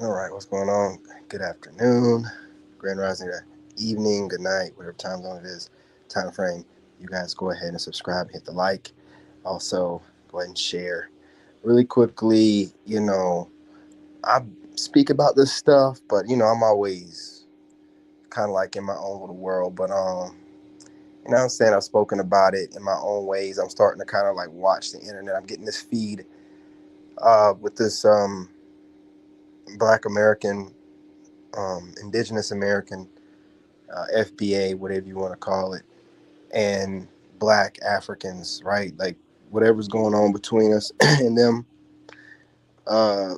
All right, what's going on? Good afternoon, grand rising, good evening, good night, whatever time zone it is, time frame. You guys go ahead and subscribe, hit the like. Also, go ahead and share. Really quickly, I speak about this stuff, but I'm always kind of like in my own little world. But what I'm saying, I've spoken about it in my own ways. I'm starting to kind of like watch the internet. I'm getting this feed with this Black American, Indigenous American FBA, whatever you want to call it, and Black Africans, right? Like whatever's going on between us and them. Uh,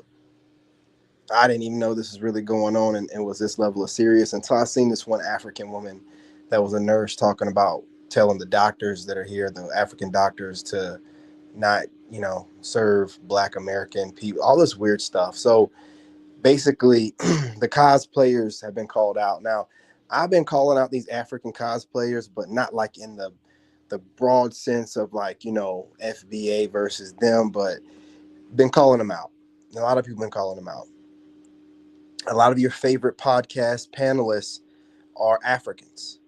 I didn't even know this was really going on and was this level of serious until I seen this one African woman that was a nurse talking about telling the doctors that are here, the African doctors, to not, serve Black American people, all this weird stuff. So basically, the cosplayers have been called out. Now, I've been calling out these African cosplayers, but not like in the broad sense of like FBA versus them, but been calling them out. A lot of people been calling them out. A lot of your favorite podcast panelists are Africans.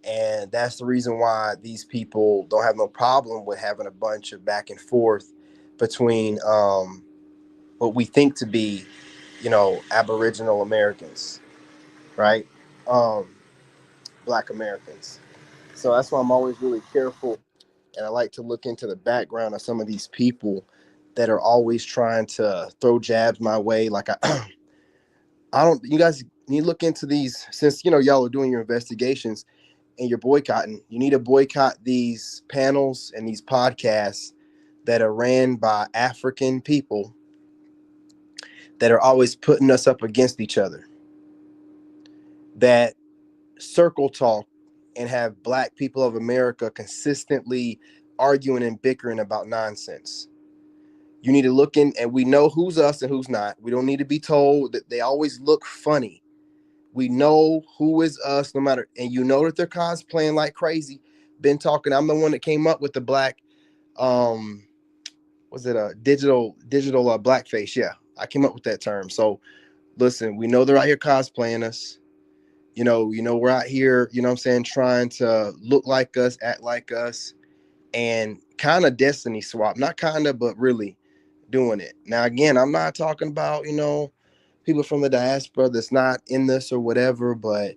And that's the reason why these people don't have no problem with having a bunch of back and forth between what we think to be, Aboriginal Americans, right? Um, Black Americans. So that's why I'm always really careful. And I like to look into the background of some of these people that are always trying to throw jabs my way. Like I don't. You guys need to look into these since y'all are doing your investigations and you're boycotting. You need to boycott these panels and these podcasts that are ran by African people that are always putting us up against each other. That circle talk and have Black people of America consistently arguing and bickering about nonsense. You need to look in, and we know who's us and who's not. We don't need to be told that they always look funny. We know who is us, no matter, and you know that they're cosplaying like crazy. Been talking. I'm the one that came up with the black, um, was it a digital blackface? Yeah, I came up with that term. So listen, we know they're out here cosplaying us. We're out here. You know what I'm saying, trying to look like us, act like us, and kind of destiny swap. Not kind of, but really doing it. Now, again, I'm not talking about people from the diaspora that's not in this or whatever, but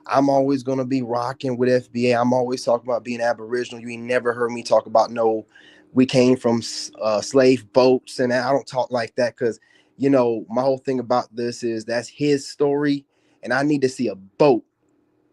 I'm always going to be rocking with FBA. I'm always talking about being Aboriginal. You ain't never heard me talk about no, we came from slave boats, and I don't talk like that because, my whole thing about this is that's his story, and I need to see a boat.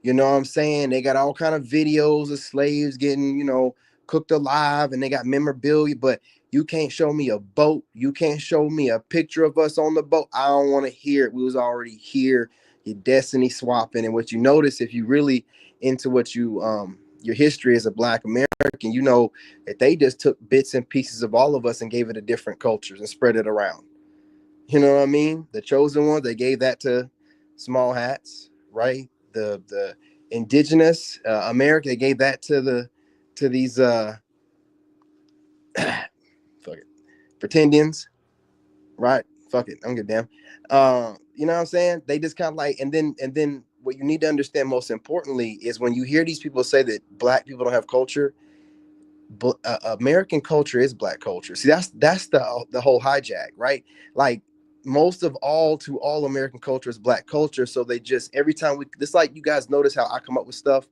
You know what I'm saying? They got all kind of videos of slaves getting, cooked alive, and they got memorabilia, but you can't show me a boat. You can't show me a picture of us on the boat. I don't want to hear it. We was already here. Your destiny swapping, and what you notice if you really into what your history as a Black American, you know that they just took bits and pieces of all of us and gave it to different cultures and spread it around. You know what I mean? The chosen ones, they gave that to small hats, right? The indigenous America, they gave that to these fuck it, pretendians, right? Fuck it, I don't give a damn. You know what I'm saying? They just kind of like, and then what you need to understand most importantly is when you hear these people say that Black people don't have culture, American culture is Black culture. See, that's the whole hijack, right? Like most of all to all American culture is Black culture. So they just every time we, just like you guys notice how I come up with stuff,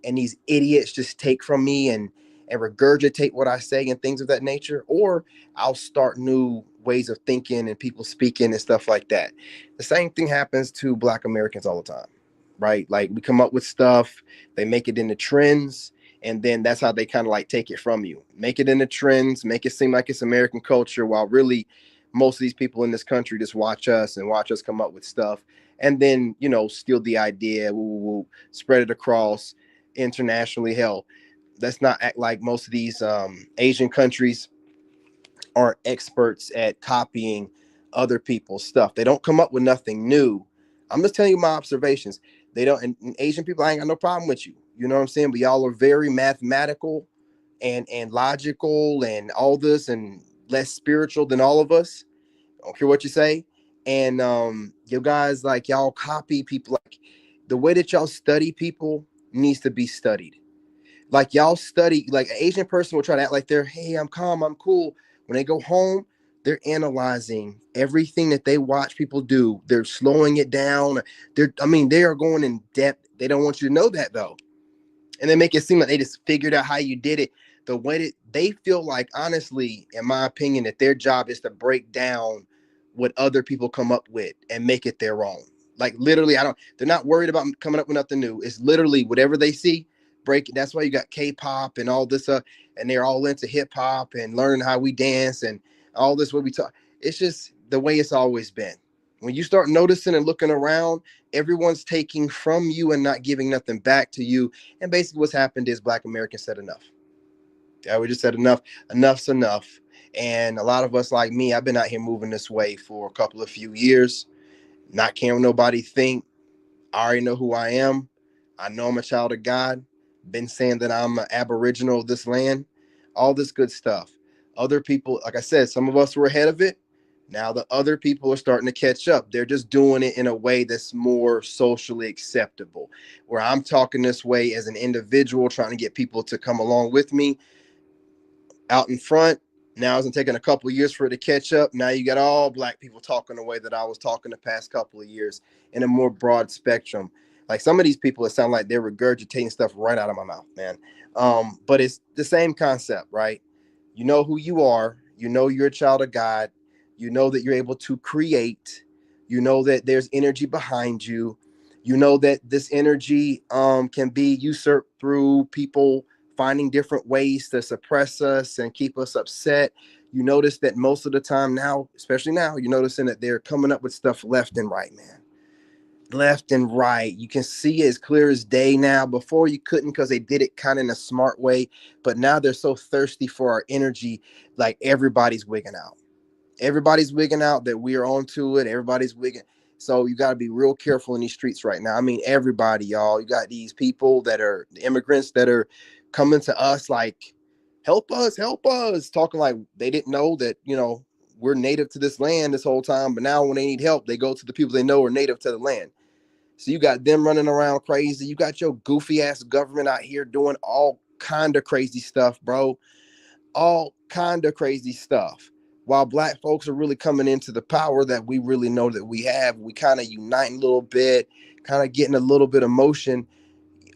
and these idiots just take from me and regurgitate what I say and things of that nature, or I'll start new ways of thinking and people speaking and stuff like that. The same thing happens to Black Americans all the time, right? Like we come up with stuff, they make it into trends, and then that's how they kind of like take it from you, make it into trends, make it seem like it's American culture, while really most of these people in this country just watch us and watch us come up with stuff, and then steal the idea, spread it across internationally. Hell, let's not act like most of these Asian countries aren't experts at copying other people's stuff. They don't come up with nothing new. I'm just telling you my observations. They don't, and Asian people, I ain't got no problem with you. You know what I'm saying? But y'all are very mathematical and logical and all this, and less spiritual than all of us. I don't care what you say. And you guys, like, y'all copy people. Like, the way that y'all study people needs to be studied. Like, y'all study, like, an Asian person will try to act like they're, hey, I'm calm, I'm cool. When they go home, they're analyzing everything that they watch people do. They're slowing it down. I mean, they are going in depth. They don't want you to know that, though, and they make it seem like they just figured out how you did it. The way that they feel like, honestly, in my opinion, that their job is to break down what other people come up with and make it their own. Like, literally, they're not worried about coming up with nothing new. It's literally whatever they see, break it. That's why you got K-pop and all this, and they're all into hip hop and learning how we dance and all this, what we talk. It's just the way it's always been. When you start noticing and looking around, everyone's taking from you and not giving nothing back to you. And basically what's happened is Black Americans said enough. Yeah, we just said enough. Enough's enough. And a lot of us, like me, I've been out here moving this way for a couple of few years, not caring what nobody think. I already know who I am. I know I'm a child of God. Been saying that I'm an aboriginal of this land. All this good stuff. Other people, like I said, some of us were ahead of it. Now the other people are starting to catch up. They're just doing it in a way that's more socially acceptable. Where I'm talking this way as an individual, trying to get people to come along with me out in front. Now it's taking a couple of years for it to catch up. Now you got all Black people talking the way that I was talking the past couple of years in a more broad spectrum. Like, some of these people, it sound like they're regurgitating stuff right out of my mouth, man. But it's the same concept, right? You know who you are. You know you're a child of God. You know that you're able to create. You know that there's energy behind you. You know that this energy can be usurped through people finding different ways to suppress us and keep us upset. You notice that most of the time now, especially now, you're noticing that they're coming up with stuff left and right, man. Left and right. You can see it as clear as day now. Before you couldn't, because they did it kind of in a smart way. But now they're so thirsty for our energy, like everybody's wigging out. Everybody's wigging out that we are onto it. Everybody's wigging. So you got to be real careful in these streets right now. I mean, everybody, y'all. You got these people that are the immigrants that are coming to us like, help us, talking like they didn't know that, we're native to this land this whole time. But now when they need help, they go to the people they know are native to the land. So you got them running around crazy. You got your goofy ass government out here doing all kind of crazy stuff, bro. All kind of crazy stuff. While Black folks are really coming into the power that we really know that we have, we kind of uniting a little bit, kind of getting a little bit of motion.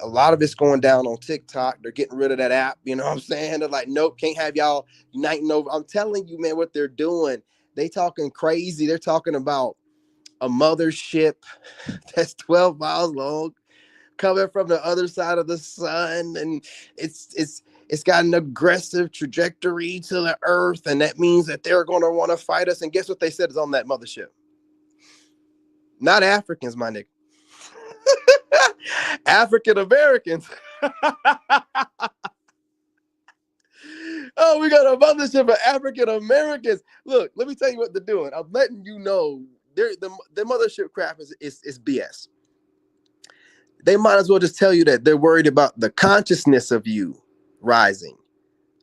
A lot of it's going down on TikTok. They're getting rid of that app. You know what I'm saying? They're like, nope, can't have y'all uniting over. I'm telling you, man, what they're doing. They talking crazy. They're talking about a mothership that's 12 miles long coming from the other side of the sun, and it's got an aggressive trajectory to the earth, and that means that they're going to want to fight us. And guess what they said is on that mothership? Not Africans, my nigga. African Americans. Oh, we got a mothership of African Americans. Look, let me tell you what they're doing. I'm letting you know, the mothership crap is BS. They might as well just tell you that they're worried about the consciousness of you rising,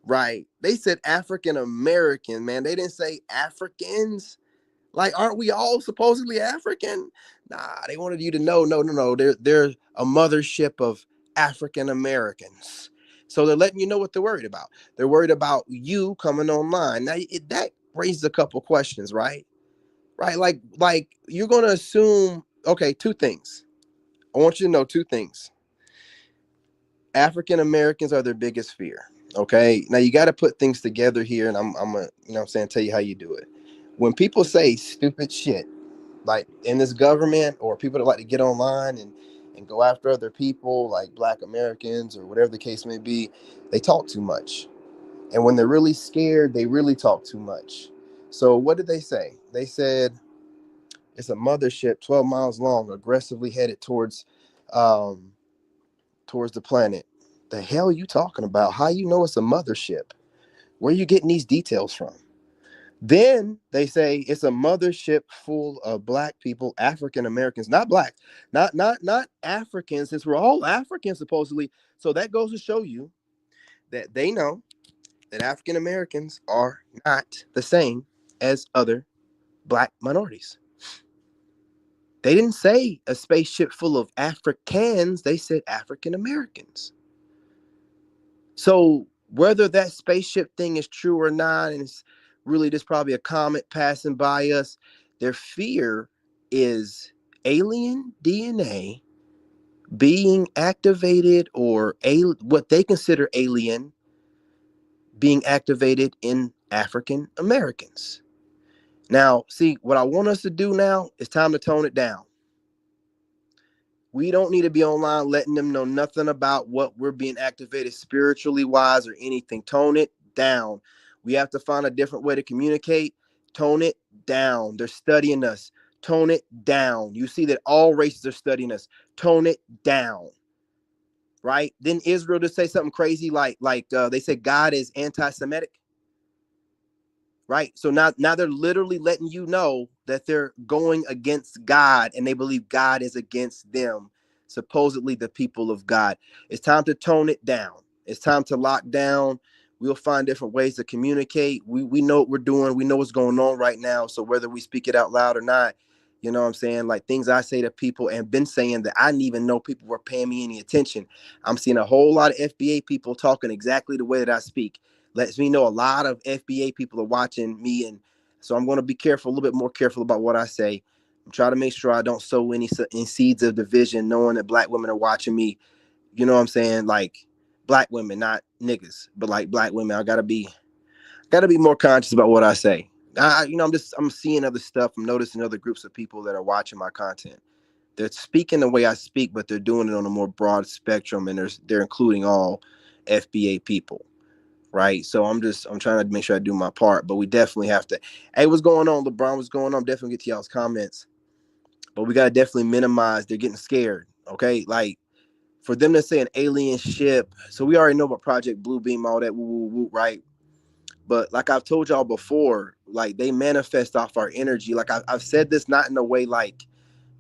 right? They said African American, man. They didn't say Africans. Like, aren't we all supposedly African? Nah, they wanted you to know, no, no, no. They're a mothership of African Americans. So they're letting you know what they're worried about. They're worried about you coming online. Now, that raises a couple questions, right? Right, like you're gonna assume, okay, two things. I want you to know two things. African Americans are their biggest fear. Okay. Now you got to put things together here, and I'm gonna, I'm saying, tell you how you do it. When people say stupid shit, like in this government, or people that like to get online and go after other people, like Black Americans or whatever the case may be, they talk too much. And when they're really scared, they really talk too much. So what did they say? They said it's a mothership 12 miles long, aggressively headed um, towards the planet. The hell are you talking about? How you know it's a mothership? Where are you getting these details from? Then they say it's a mothership full of Black people, African Americans, not Black, not Africans, since we're all Africans supposedly. So that goes to show you that they know that African Americans are not the same as other Black minorities. They didn't say a spaceship full of Africans. They said African Americans. So whether that spaceship thing is true or not, and it's really just probably a comet passing by us, their fear is alien DNA being activated, or what they consider alien being activated in African Americans. Now, see, what I want us to do now is time to tone it down. We don't need to be online letting them know nothing about what we're being activated spiritually wise or anything. Tone it down. We have to find a different way to communicate. Tone it down. They're studying us. Tone it down. You see that all races are studying us. Tone it down. Right? Then Israel to say something crazy like they said God is anti-Semitic. Right? So now they're literally letting you know that they're going against God, and they believe God is against them, supposedly the people of God. It's time to tone it down. It's time to lock down. We'll find different ways to communicate. We know what we're doing. We know what's going on right now. So whether we speak it out loud or not, you know what I'm saying? Like things I say to people and been saying that I didn't even know people were paying me any attention. I'm seeing a whole lot of FBA people talking exactly the way that I speak. Lets me know a lot of FBA people are watching me, and so I'm going to be careful, a little bit more careful about what I say. I'm trying to make sure I don't sow any seeds of division, knowing that black women are watching me. You know what I'm saying? Like black women, not niggas, but like black women. I gotta be more conscious about what I say. I'm seeing other stuff. I'm noticing other groups of people that are watching my content. They're speaking the way I speak, but they're doing it on a more broad spectrum, and they're including all FBA people. Right. So I'm trying to make sure I do my part, but we definitely have to. Hey, what's going on, LeBron? What's going on? Definitely get to y'all's comments, but we gotta definitely minimize. They're getting scared. Okay, like for them to say an alien ship. So we already know about Project Bluebeam, all that, woo, woo, woo, right? But like I've told y'all before, like they manifest off our energy. Like I've said this not in a way like,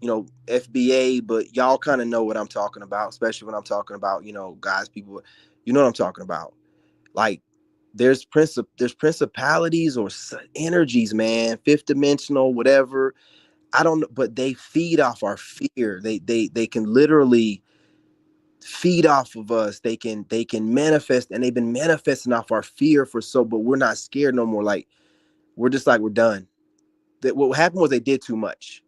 FBA, but y'all kind of know what I'm talking about, especially when I'm talking about, guys, people, you know what I'm talking about. Like there's principalities or energies, man, fifth dimensional, whatever. I don't know, but they feed off our fear. They can literally feed off of us. They can manifest, and they've been manifesting off our fear but we're not scared no more. Like we're just like we're done. That what happened was they did too much.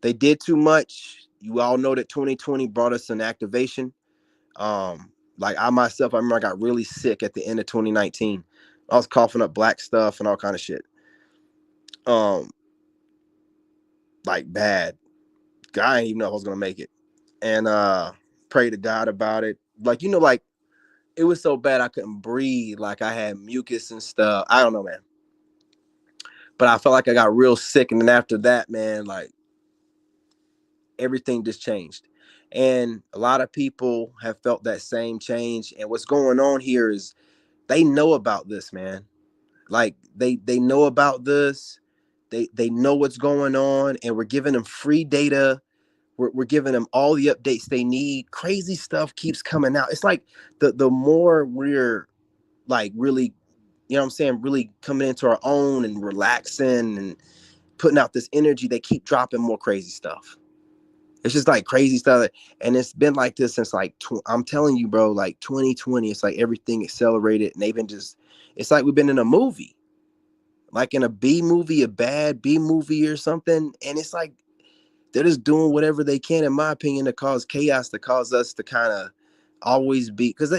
They did too much. You all know that 2020 brought us an activation. Like I myself, I remember I got really sick at the end of 2019. I was coughing up black stuff and all kind of shit. Um, like bad. I didn't even know if I was gonna make it. And pray to God about it. Like, like it was so bad I couldn't breathe. Like I had mucus and stuff. I don't know, man. But I felt like I got real sick. And then after that, man, like everything just changed. And a lot of people have felt that same change. And what's going on here is they know about this, man. Like they know about this. They know what's going on, and we're giving them free data. We're giving them all the updates they need. Crazy stuff keeps coming out. It's like the more we're like really, what I'm saying, really coming into our own and relaxing and putting out this energy, they keep dropping more crazy stuff. It's just like crazy stuff, and it's been like this since like I'm telling you, bro, like 2020. It's like everything accelerated, and they've been just. It's like we've been in a movie, like in a B movie, a bad B movie or something, and it's like they're just doing whatever they can, in my opinion, to cause chaos, to cause us to kind of always be, because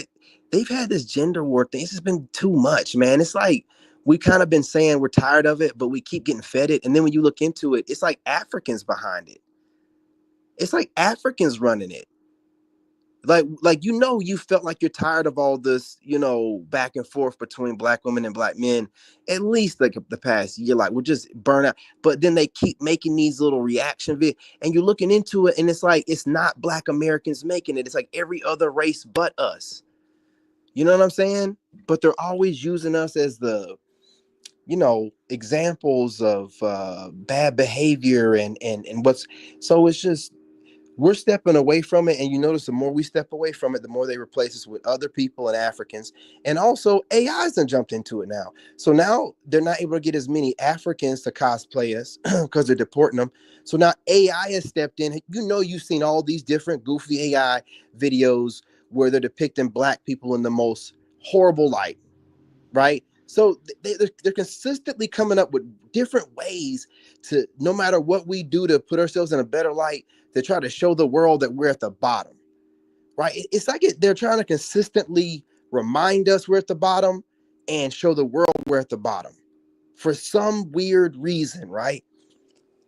they've had this gender war thing. It's just been too much, man. It's like we kind of been saying we're tired of it, but we keep getting fed it, and then when you look into it, it's like Africans behind it. It's like Africans running it. Like you felt like you're tired of all this, back and forth between black women and black men, at least like the past year. Like we're just burnt out. But then they keep making these little reaction and you're looking into it, and it's like it's not black Americans making it. It's like every other race but us. You know what I'm saying? But they're always using us as the examples of bad behavior and what's so it's just We're stepping away from it, and you notice the more we step away from it, the more they replace us with other people and Africans, and also AIs done jumped into it now. So now they're not able to get as many Africans to cosplay us because they're deporting them. So now AI has stepped in. You know, you've seen all these different goofy AI videos where they're depicting black people in the most horrible light, right? So they're consistently coming up with different ways to, no matter what we do to put ourselves in a better light, to try to show the world that we're at the bottom, right? It's like they're trying to consistently remind us we're at the bottom and show the world we're at the bottom for some weird reason, right?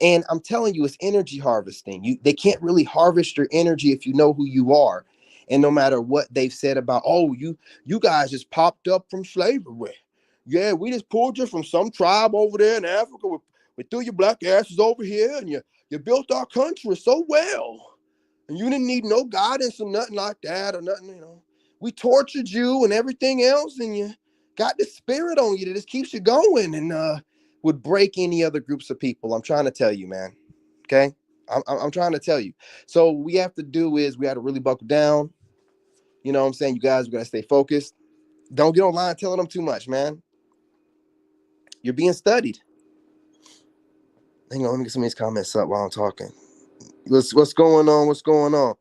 And I'm telling you, it's energy harvesting. They can't really harvest your energy if you know who you are. And no matter what they've said about, oh, you guys just popped up from slavery. Yeah, we just pulled you from some tribe over there in Africa. We threw your black asses over here, and you built our country so well. And you didn't need no guidance or nothing like that or nothing, you know. We tortured you and everything else, and you got the spirit on you that just keeps you going and would break any other groups of people. I'm trying to tell you, man. Okay? I'm trying to tell you. So what we have to do is we have to really buckle down. You know what I'm saying? You guys, we got to stay focused. Don't get online telling them too much, man. You're being studied. Hang on, let me get some of these comments up while I'm talking. What's going on? What's going on?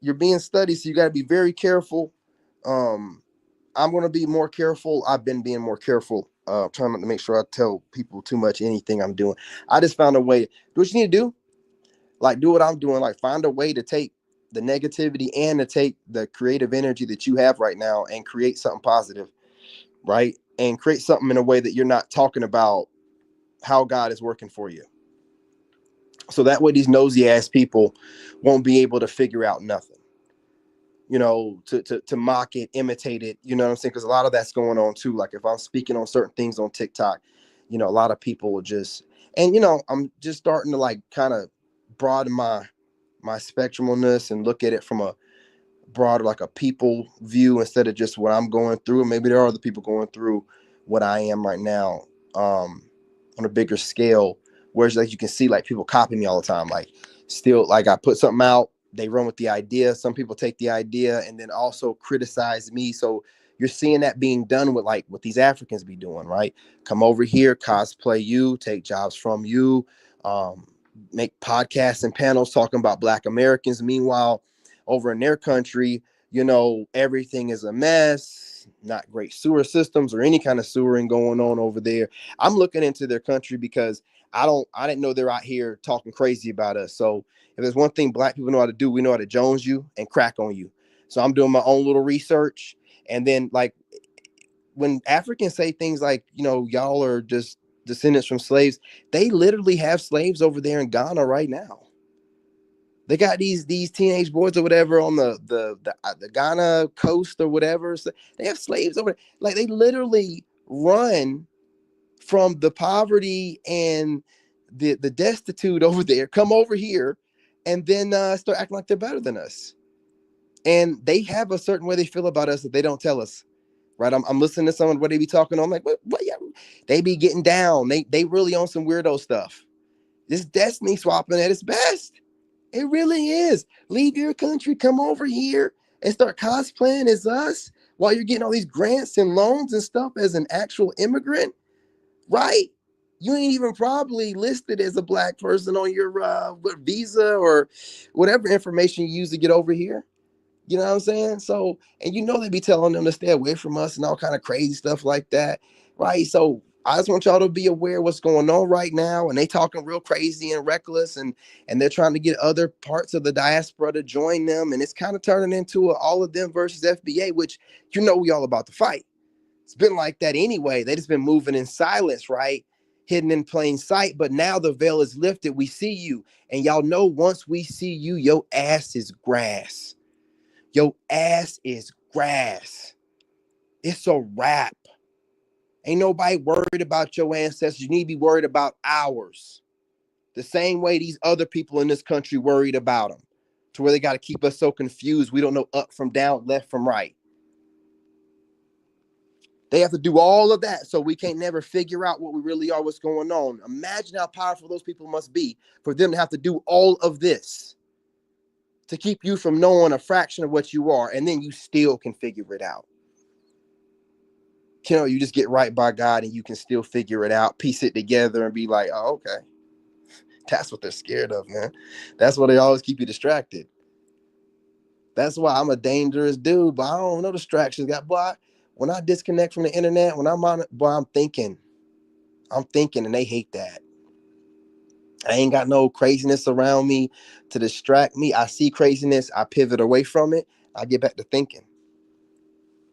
You're being studied, so you got to be very careful. Um, I'm going to be more careful. I've been being more careful, trying not to make sure I tell people too much anything I'm doing. I just found a way. Do what you need to do. Like, do what I'm doing. Like, find a way to take the negativity and to take the creative energy that you have right now and create something positive, right? And create something in a way that you're not talking about how God is working for you. So that way these nosy ass people won't be able to figure out nothing, you know, to mock it, imitate it, you know what I'm saying? Because a lot of that's going on too. Like if I'm speaking on certain things on TikTok, you know, a lot of people will just, and you know, I'm just starting to like kind of broaden my spectrum on this and look at it from a broader, like a people view instead of just what I'm going through. And maybe there are other people going through what I am right now, on a bigger scale. Whereas like you can see like people copy me all the time. Like still like I put something out, they run with the idea. Some people take the idea and then also criticize me. So you're seeing that being done with like what these Africans be doing, right? Come over here, cosplay you, take jobs from you, make podcasts and panels talking about Black Americans. Meanwhile, over in their country, you know, everything is a mess, not great sewer systems or any kind of sewering going on over there. I'm looking into their country because I didn't know they're out here talking crazy about us. So if there's one thing Black people know how to do, we know how to Jones you and crack on you. So I'm doing my own little research. And then like when Africans say things like, you know, y'all are just descendants from slaves, they literally have slaves over there in Ghana right now. They got these teenage boys or whatever on the Ghana coast or whatever. So they have slaves over there. Like they literally run from the poverty and the destitute over there, come over here, and then start acting like they're better than us. And they have a certain way they feel about us that they don't tell us. Right? I'm listening to someone what they be talking on. I'm like, what? Yeah, they be getting down. They really on some weirdo stuff. This destiny swapping at its best. It really is. Leave your country, come over here and start cosplaying as us while you're getting all these grants and loans and stuff as an actual immigrant, right? You ain't even probably listed as a Black person on your visa or whatever information you use to get over here. You know what I'm saying? So, and you know they be telling them to stay away from us and all kind of crazy stuff like that, right? So I just want y'all to be aware of what's going on right now. And they talking real crazy and reckless, and they're trying to get other parts of the diaspora to join them, and it's kind of turning into all of them versus FBA, which you know we all about to fight. It's been like that anyway. They just been moving in silence, right? Hidden in plain sight. But now the veil is lifted. We see you, and y'all know once we see you, your ass is grass. Your ass is grass. It's a wrap. Ain't nobody worried about your ancestors. You need to be worried about ours. The same way these other people in this country worried about them. To where they got to keep us so confused. We don't know up from down, left from right. They have to do all of that so we can't never figure out what we really are, what's going on. Imagine how powerful those people must be for them to have to do all of this. to keep you from knowing a fraction of what you are, and then you still can figure it out. You know, you just get right by God and you can still figure it out, piece it together, and be like, oh, okay. That's what they're scared of, man. That's why they always keep you distracted. That's why I'm a dangerous dude, but I don't know distractions. Got boy, when I disconnect from the internet, when I'm on it, boy, I'm thinking, and they hate that. I ain't got no craziness around me to distract me. I see craziness, I pivot away from it, I get back to thinking,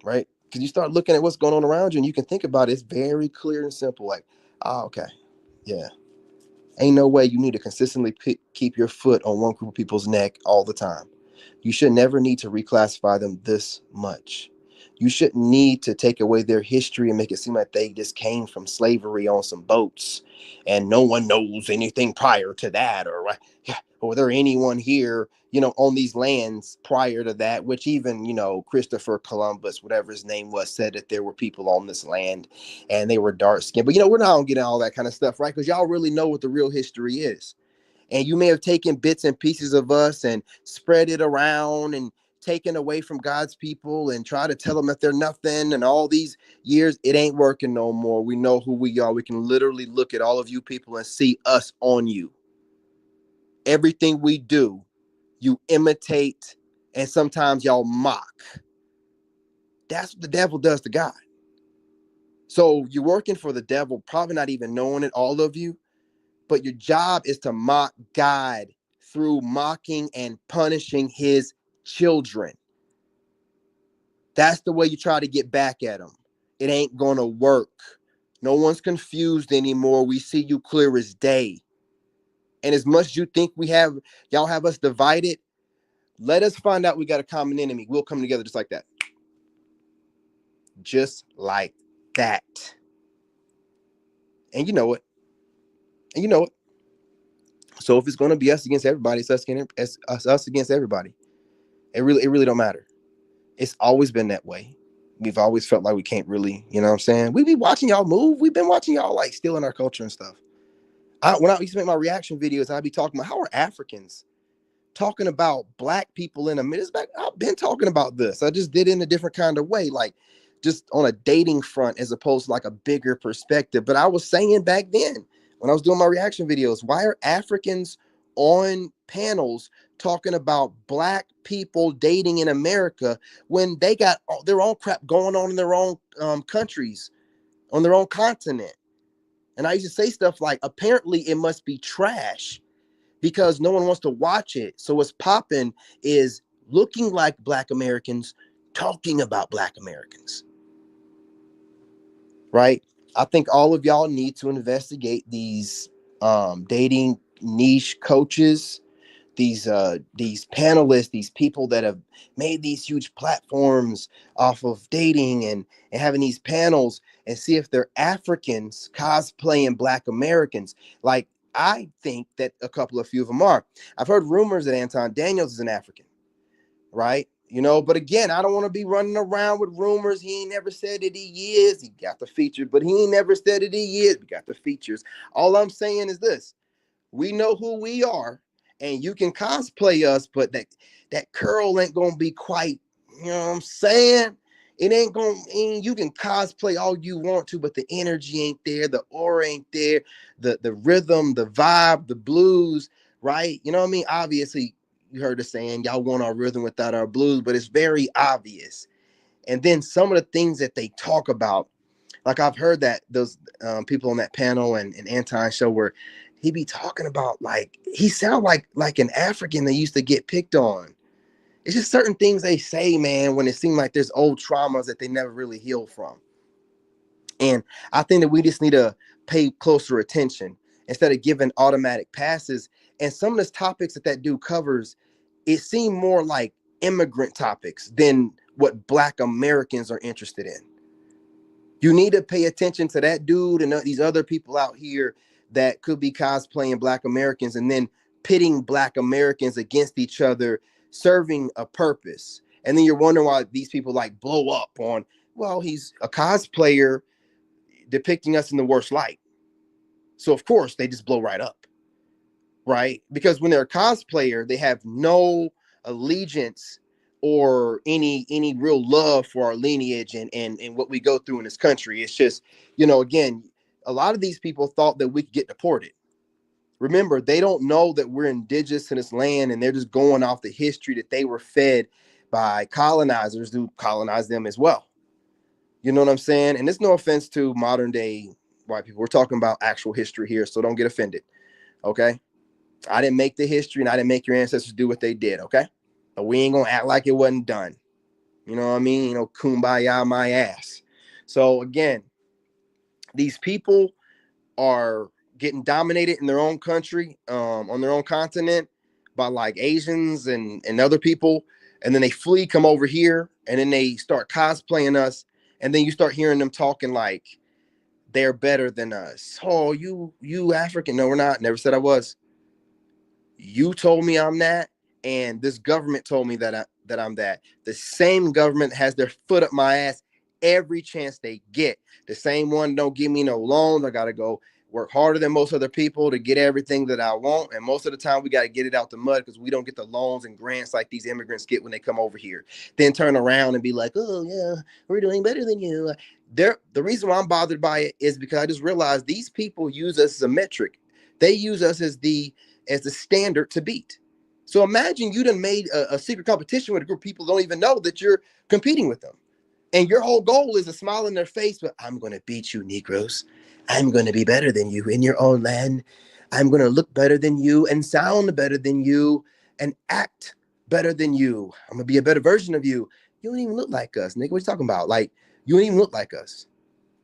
right? Because you start looking at what's going on around you, and you can think about it. It's very clear and simple. Like, oh, okay, yeah. Ain't no way you need to consistently keep your foot on one group of people's neck all the time. You should never need to reclassify them this much. You shouldn't need to take away their history and make it seem like they just came from slavery on some boats and no one knows anything prior to that, or there anyone here, on these lands prior to that, which even, Christopher Columbus, whatever his name was, said that there were people on this land and they were dark skinned. But, we're not going to get all that kind of stuff, right? Because y'all really know what the real history is. And you may have taken bits and pieces of us and spread it around and taken away from God's people and try to tell them that they're nothing. And all these years, it ain't working no more. We know who we are. We can literally look at all of you people and see us on you. Everything we do, you imitate, and sometimes y'all mock. That's what the devil does to God. So you're working for the devil, probably not even knowing it, all of you. But your job is to mock God through mocking and punishing his children. That's the way you try to get back at them. It ain't going to work. No one's confused anymore. We see you clear as day. And as much as you think y'all have us divided, let us find out we got a common enemy. We'll come together just like that. Just like that. And you know it. So if it's going to be us against everybody, it's us against everybody. It really don't matter. It's always been that way. We've always felt like we can't really, you know what I'm saying? We be watching y'all move. We've been watching y'all like stealing our culture and stuff. When I used to make my reaction videos, I'd be talking about how are Africans talking about black people in a minute. I've been talking about this. I just did it in a different kind of way, like just on a dating front as opposed to like a bigger perspective. But I was saying back then when I was doing my reaction videos, why are Africans on panels talking about black people dating in America when they got their own crap going on in their own countries, on their own continent? And I used to say stuff like, apparently it must be trash because no one wants to watch it. So what's popping is looking like black Americans talking about black Americans, right? I think all of y'all need to investigate these dating niche coaches, these panelists, these people that have made these huge platforms off of dating and having these panels, and see if they're Africans cosplaying black Americans. Like, I think that a few of them are. I've heard rumors that Anton Daniels is an African, right? But again, I don't want to be running around with rumors. He ain't never said that he is. He got the features, but he ain't never said that he is. We got the features. All I'm saying is this: we know who we are, and you can cosplay us, but that curl ain't gonna be quite, you know what I'm saying? It ain't gonna, you can cosplay all you want to, but the energy ain't there, the aura ain't there, the rhythm, the vibe, the blues, right? You know what I mean? Obviously, you heard the saying, y'all want our rhythm without our blues, but it's very obvious. And then some of the things that they talk about, like I've heard that those people on that panel and Anton show where he be talking about, like, he sound like an African that used to get picked on. It's just certain things they say, man, when it seems like there's old traumas that they never really healed from. And I think that we just need to pay closer attention instead of giving automatic passes. And some of the topics that dude covers, it seemed more like immigrant topics than what Black Americans are interested in. You need to pay attention to that dude and these other people out here that could be cosplaying Black Americans and then pitting Black Americans against each other, serving a purpose. And then you're wondering why these people like blow up on, well, he's a cosplayer depicting us in the worst light. So of course they just blow right up, right? Because when they're a cosplayer, they have no allegiance or any real love for our lineage and what we go through in this country. It's just, again, a lot of these people thought that we could get deported. Remember, they don't know that we're indigenous to this land, and they're just going off the history that they were fed by colonizers who colonized them as well. You know what I'm saying? And it's no offense to modern day white people. We're talking about actual history here, so don't get offended. Okay? I didn't make the history, and I didn't make your ancestors do what they did. Okay? But we ain't gonna act like it wasn't done. You know what I mean? Kumbaya my ass. So again, these people are getting dominated in their own country, on their own continent, by like Asians and other people, and then they flee, come over here, and then they start cosplaying us, and then you start hearing them talking like they're better than us. Oh, you African? No, we're not. Never said I was. You told me I'm that, and this government told me that I'm that. The same government has their foot up my ass every chance they get. The same one don't give me no loans. I gotta go work harder than most other people to get everything that I want, and most of the time we got to get it out the mud because we don't get the loans and grants like these immigrants get when they come over here. Then turn around and be like, "Oh yeah, we're doing better than you." The reason why I'm bothered by it is because I just realized these people use us as a metric. They use us as the standard to beat. So imagine you done made a secret competition with a group of people who don't even know that you're competing with them. And your whole goal is a smile in their face, but I'm going to beat you, Negroes. I'm going to be better than you in your own land. I'm going to look better than you and sound better than you and act better than you. I'm going to be a better version of you. You don't even look like us, nigga. What you talking about? Like, you don't even look like us.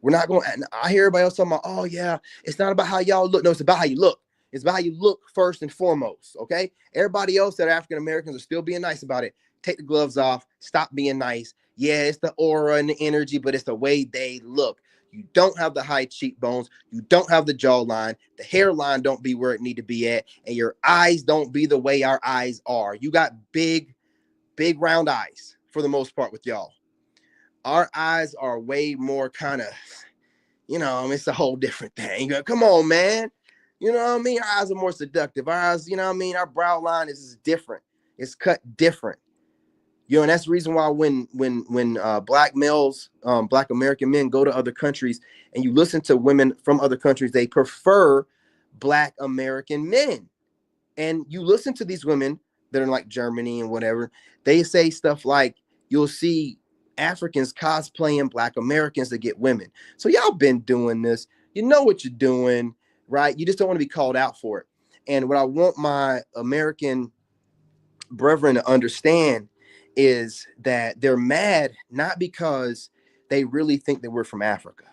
We're not going to, I hear everybody else talking about, oh, yeah, it's not about how y'all look. No, it's about how you look. It's about how you look first and foremost, okay? Everybody else that are African Americans are still being nice about it. Take the gloves off. Stop being nice. Yeah, it's the aura and the energy, but it's the way they look. You don't have the high cheekbones. You don't have the jawline. The hairline don't be where it need to be at. And your eyes don't be the way our eyes are. You got big, big round eyes for the most part with y'all. Our eyes are way more kind of, it's a whole different thing. Come on, man. You know what I mean? Our eyes are more seductive. Our eyes, our brow line is different. It's cut different. And that's the reason why when black males, black American men go to other countries and you listen to women from other countries, they prefer black American men. And you listen to these women that are like Germany and whatever, they say stuff like, you'll see Africans cosplaying black Americans to get women. So y'all been doing this. You know what you're doing, right? You just don't want to be called out for it. And what I want my American brethren to understand is that they're mad not because they really think that we're from Africa.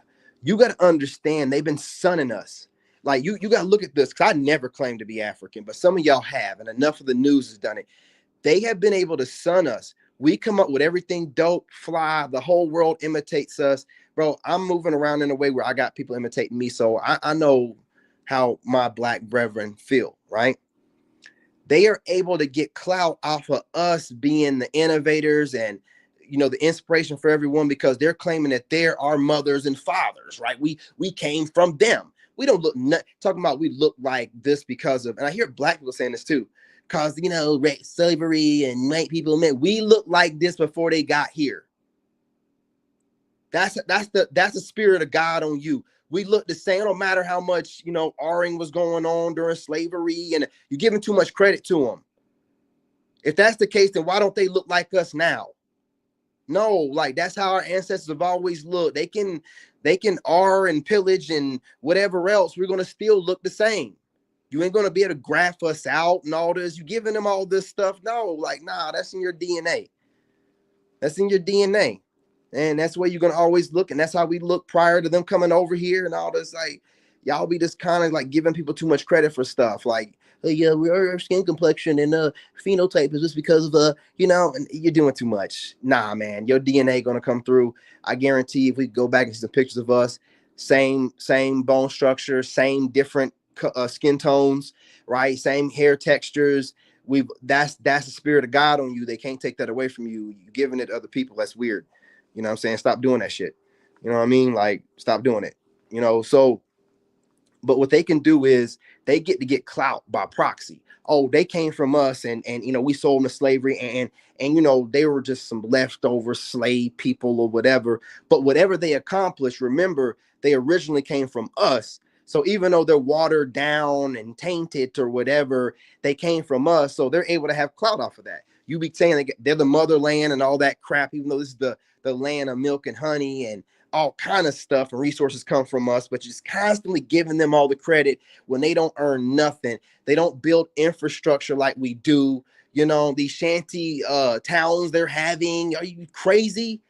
You got to understand they've been sunning us. Like you got to look at this, because I never claimed to be African, but some of y'all have, and enough of the news has done it. They have been able to sun us. We come up with everything dope, fly. The whole world imitates us, bro. I'm moving around in a way where I got people imitating me, so I know how my black brethren feel, right? They are able to get clout off of us being the innovators and the inspiration for everyone, because they're claiming that they're our mothers and fathers, right? We came from them. We don't look talking about we look like this because of, and I hear black people saying this too, because slavery and white people, man, we look like this before they got here. That's the spirit of God on you. We look the same. No matter how much R-ing was going on during slavery, and you're giving too much credit to them. If that's the case, then why don't they look like us now? No, like that's how our ancestors have always looked. They can R and pillage and whatever else. We're gonna still look the same. You ain't gonna be able to graph us out and all this. You giving them all this stuff? No, like nah, that's in your DNA. That's in your DNA. And that's where you're gonna always look, and that's how we look prior to them coming over here and all this. Like y'all be just kind of like giving people too much credit for stuff. Like, oh, yeah, our skin complexion and phenotype is just because of and you're doing too much. Nah, man, your DNA gonna come through. I guarantee if we go back and see some pictures of us, same bone structure, same different skin tones, right? Same hair textures. That's the spirit of God on you. They can't take that away from you. You're giving it to other people. That's weird. You know what I'm saying? Stop doing that shit. You know what I mean? Like, stop doing it. So, but what they can do is they get to get clout by proxy. Oh, they came from us, and you know, we sold them to slavery, and you know, they were just some leftover slave people or whatever. But whatever they accomplished, remember, they originally came from us. So even though they're watered down and tainted or whatever, they came from us. So they're able to have clout off of that. You be saying they're the motherland and all that crap, even though this is the land of milk and honey and all kind of stuff, and resources come from us, but just constantly giving them all the credit when they don't earn nothing. They don't build infrastructure like we do. You know, these shanty towns they're having. Are you crazy?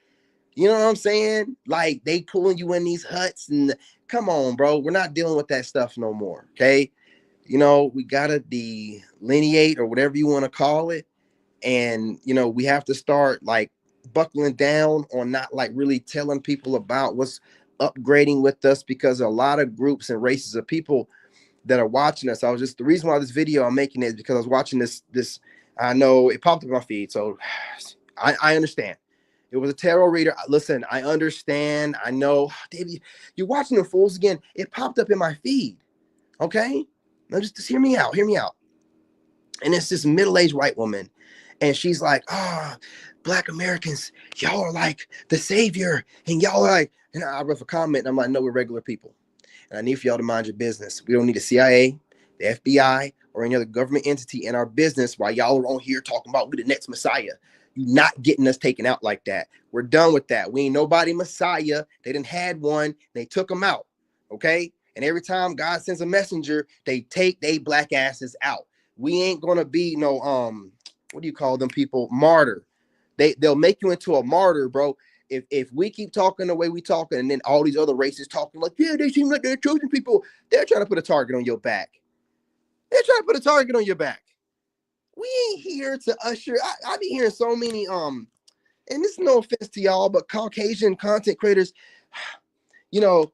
You know what I'm saying? Like, they pulling you in these huts, and come on, bro. We're not dealing with that stuff no more. Okay. You know, we gotta delineate, or whatever you want to call it. And, you know, we have to start like buckling down on not like really telling people about what's upgrading with us, because a lot of groups and races of people that are watching us. The reason why this video I'm making is because I was watching this. I know it popped up on my feed, so I understand. It was a tarot reader. Listen, I understand. I know, Dave, you're watching the fools again. It popped up in my feed. Okay, now just hear me out. Hear me out. And it's this middle-aged white woman, and she's like, "Ah, oh, Black Americans, y'all are like the savior, and y'all are like." And I wrote a comment, and I'm like, "No, we're regular people, and I need for y'all to mind your business. We don't need the CIA, the FBI, or any other government entity in our business while y'all are on here talking about we the next Messiah. You're not getting us taken out like that. We're done with that. We ain't nobody Messiah. They didn't had one. They took them out. Okay. And every time God sends a messenger, they take they black asses out. We ain't gonna be no what do you call them people? Martyr. They'll make you into a martyr, bro. If we keep talking the way we talking, and then all these other races talking like, yeah, they seem like they're chosen people, they're trying to put a target on your back. They're trying to put a target on your back. We ain't here to usher. I be hearing so many and this is no offense to y'all, but Caucasian content creators, you know,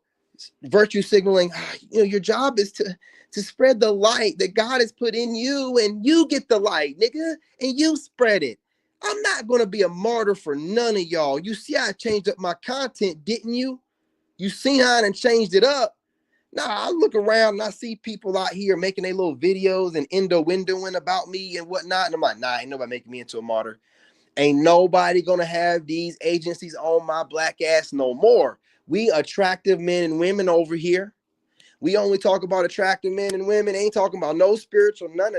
virtue signaling. You know, your job is to spread the light that God has put in you, and you get the light, nigga, and you spread it. I'm not gonna be a martyr for none of y'all. You see how I changed up my content, didn't you? You seen how I done changed it up. Nah, I look around and I see people out here making their little videos and windowing about me and whatnot. And I'm like, nah, ain't nobody making me into a martyr. Ain't nobody gonna have these agencies on my black ass no more. We attractive men and women over here. We only talk about attractive men and women. Ain't talking about no spiritual, none.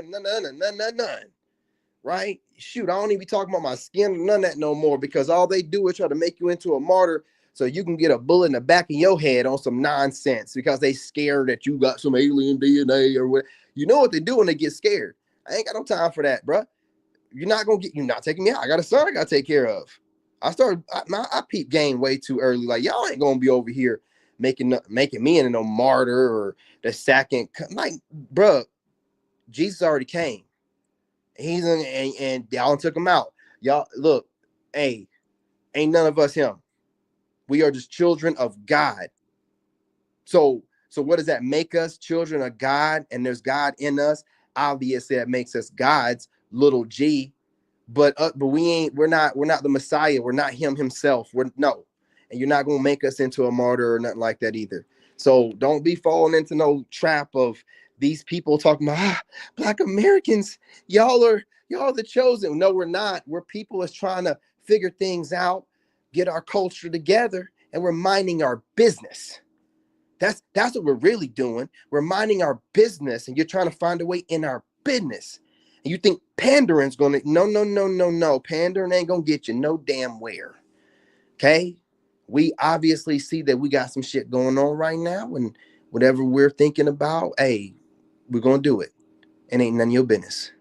Right? Shoot, I don't even be talking about my skin, none of that no more, because all they do is try to make you into a martyr so you can get a bullet in the back of your head on some nonsense because they scared that you got some alien DNA or what. You know what they do when they get scared. I ain't got no time for that, bro. You're not taking me out. I got a son I got to take care of. I peep game way too early. Like, y'all ain't going to be over here making me into no martyr or the second. Like, bro, Jesus already came. He's in, and y'all took him out. Y'all look, hey, ain't none of us him. We are just children of God. So what does that make us? Children of God, and there's God in us. Obviously, that makes us God's little G. But we're not the Messiah. We're not him himself. No, and you're not gonna make us into a martyr or nothing like that either. So don't be falling into no trap of these people talking about Black Americans. Y'all are the chosen. No, we're not. We're people that's trying to figure things out, get our culture together, and we're minding our business. That's what we're really doing. We're minding our business, and you're trying to find a way in our business. And you think pandering's gonna no. Pandering ain't gonna get you no damn where. Okay? We obviously see that we got some shit going on right now, and whatever we're thinking about, hey, we're gonna do it. And ain't none of your business.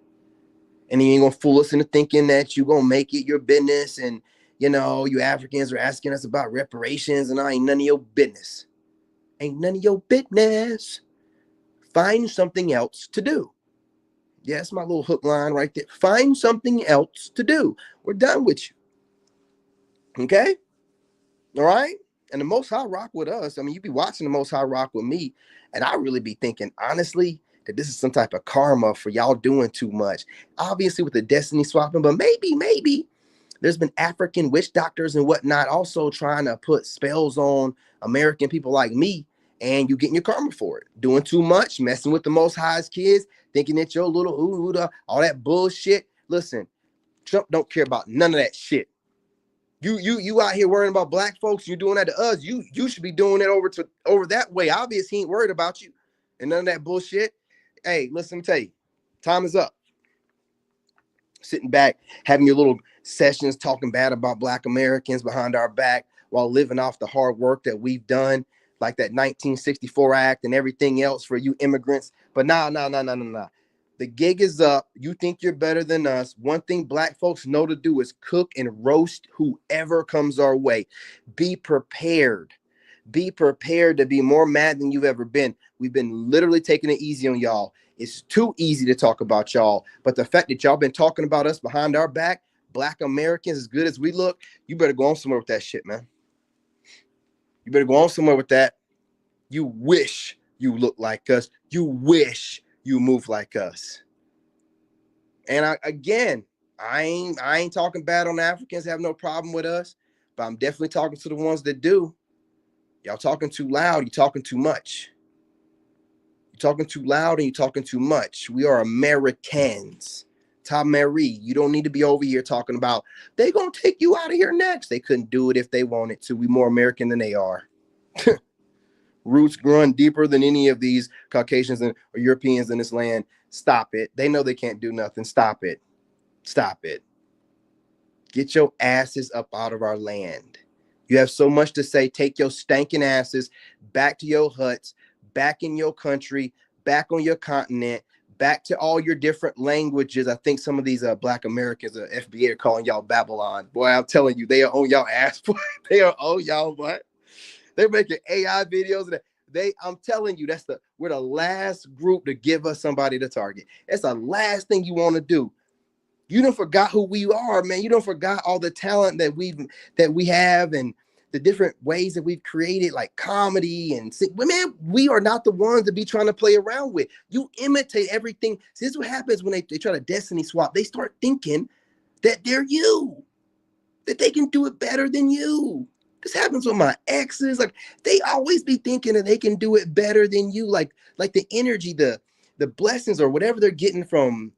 And you ain't gonna fool us into thinking that you gonna make it your business, and you know, you Africans are asking us about reparations, and I ain't none of your business. Ain't none of your business. Find something else to do. Yeah, that's my little hook line right there. Find something else to do. We're done with you. Okay? All right? And the Most High rock with us. I mean, you be watching the Most High rock with me, and I really be thinking, honestly, that this is some type of karma for y'all doing too much. Obviously, with the destiny swapping, but maybe there's been African witch doctors and whatnot also trying to put spells on American people like me. and you getting your karma for it. Doing too much, messing with the Most High's kids, thinking that your little all that bullshit. Listen, Trump don't care about none of that shit. You out here worrying about black folks. You doing that to us. You should be doing it over that way. Obviously, he ain't worried about you and none of that bullshit. Hey, listen, let me tell you, time is up. Sitting back, having your little sessions, talking bad about black Americans behind our back while living off the hard work that we've done, like that 1964 Act and everything else for you immigrants. But nah. The gig is up. You think you're better than us. One thing black folks know to do is cook and roast whoever comes our way. Be prepared. Be prepared to be more mad than you've ever been. We've been literally taking it easy on y'all. It's too easy to talk about y'all. But the fact that y'all been talking about us behind our back, black Americans, as good as we look, you better go on somewhere with that shit, man. You better go on somewhere with that. You wish you look like us. You wish you move like us. And I ain't talking bad on Africans, have no problem with us, but I'm definitely talking to the ones that do. Y'all talking too loud, you talking too much. You're talking too loud and you're talking too much. We are Americans. Tom Mary, you don't need to be over here talking about they gonna take you out of here next. They couldn't do it if they wanted to. We more American than they are. Roots run deeper than any of these Caucasians or Europeans in this land. Stop it. They know they can't do nothing. Stop it. Stop it. Get your asses up out of our land. You have so much to say. Take your stinking asses back to your huts, back in your country, back on your continent, back to all your different languages. I think some of these black Americans, FBA, are calling y'all Babylon. Boy, I'm telling you, they are on y'all ass. Boy. They are on y'all what? They're making AI videos. I'm telling you, we're the last group to give us somebody to target. That's the last thing you want to do. You don't forgot who we are, man. You don't forgot all the talent that we have and the different ways that we've created, like comedy and man, we are not the ones to be trying to play around with. You imitate everything. See, this is what happens when they try to destiny swap. They start thinking that they're you, that they can do it better than you. This happens with my exes. Like they always be thinking that they can do it better than you. Like the energy, the blessings or whatever they're getting from,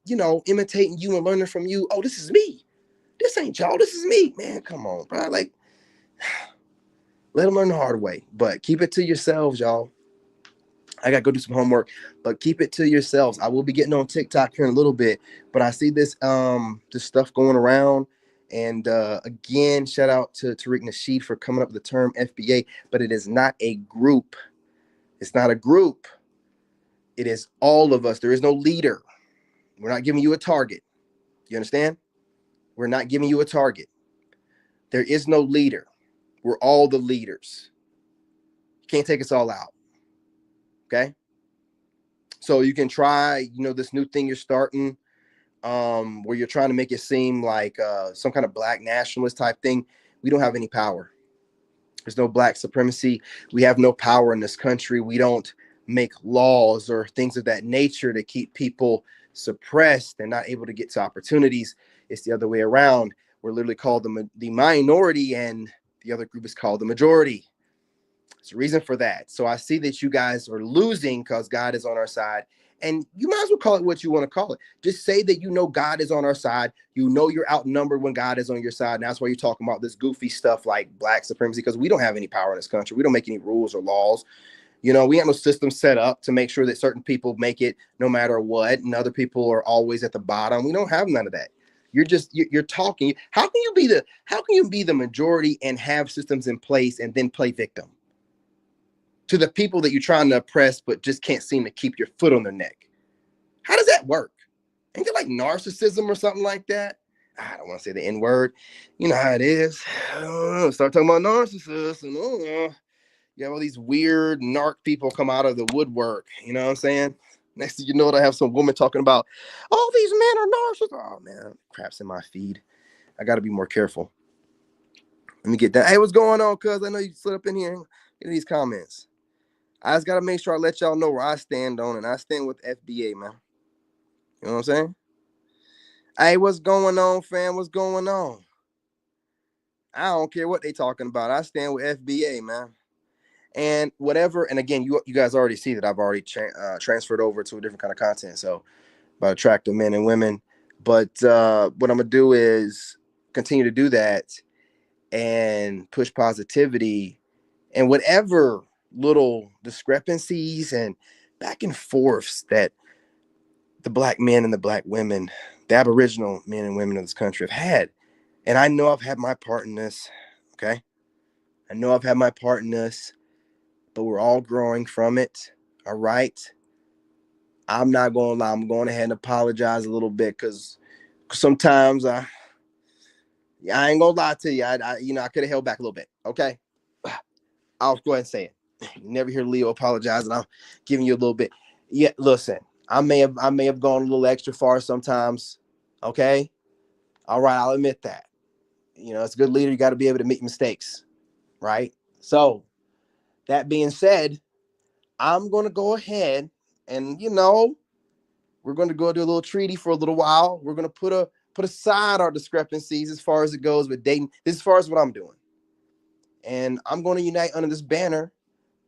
imitating you and learning from you. Oh, this is me. This ain't y'all. This is me. Man, come on, bro. Like, let them learn the hard way. But keep it to yourselves, y'all. I got to go do some homework, but keep it to yourselves. I will be getting on TikTok here in a little bit, but I see this stuff going around. And again, shout out to Tariq Nasheed for coming up with the term FBA, but it is not a group. It's not a group. It is all of us. There is no leader. We're not giving you a target. You understand? We're not giving you a target. There is no leader. We're all the leaders. You can't take us all out. Okay? So you can try, this new thing you're starting, where you're trying to make it seem like some kind of black nationalist type thing. We don't have any power. There's no black supremacy. We have no power in this country. We don't make laws or things of that nature to keep people suppressed and not able to get to opportunities. It's the other way around. We're literally called the minority, and the other group is called the majority. There's a reason for that. So I see that you guys are losing because God is on our side. And you might as well call it what you want to call it. Just say that God is on our side. You're outnumbered when God is on your side. And that's why you're talking about this goofy stuff like black supremacy, because we don't have any power in this country. We don't make any rules or laws. We have no system set up to make sure that certain people make it no matter what, and other people are always at the bottom. We don't have none of that. You're talking. How can you be the majority and have systems in place and then play victim to the people that you're trying to oppress, but just can't seem to keep your foot on their neck? How does that work? Ain't it like narcissism or something like that? I don't want to say the N word. You know how it is. Start talking about narcissists, and you have all these weird narc people come out of the woodwork. You know what I'm saying? Next thing you know, I have some woman talking about, all these men are narcissists. Oh man, crap's in my feed. I got to be more careful. Let me get that. Hey, what's going on, cuz? I know you slid up in here. Get these comments. I just got to make sure I let y'all know where I stand on, and I stand with FBA, man. You know what I'm saying? Hey, what's going on, fam? What's going on? I don't care what they talking about. I stand with FBA, man. and whatever. And again, you guys already see that I've already transferred over to a different kind of content. So about attractive men and women. But what I'm gonna do is continue to do that and push positivity and whatever little discrepancies and back and forths that the black men and the black women, the Aboriginal men and women of this country have had. And I know I've had my part in this. Okay. I know I've had my part in this, but we're all growing from it. All right. I'm not going to lie. I'm going ahead and apologize a little bit because sometimes I ain't going to lie to you. I could have held back a little bit. Okay. I'll go ahead and say it. You never hear Leo apologize, and I'm giving you a little bit. Yeah, listen, I may have gone a little extra far sometimes. Okay. All right. I'll admit that. As a good leader, you got to be able to make mistakes. Right. So that being said, I'm going to go ahead and, we're going to go do a little treaty for a little while. We're going to put aside our discrepancies as far as it goes with dating. This is as far as what I'm doing. And I'm going to unite under this banner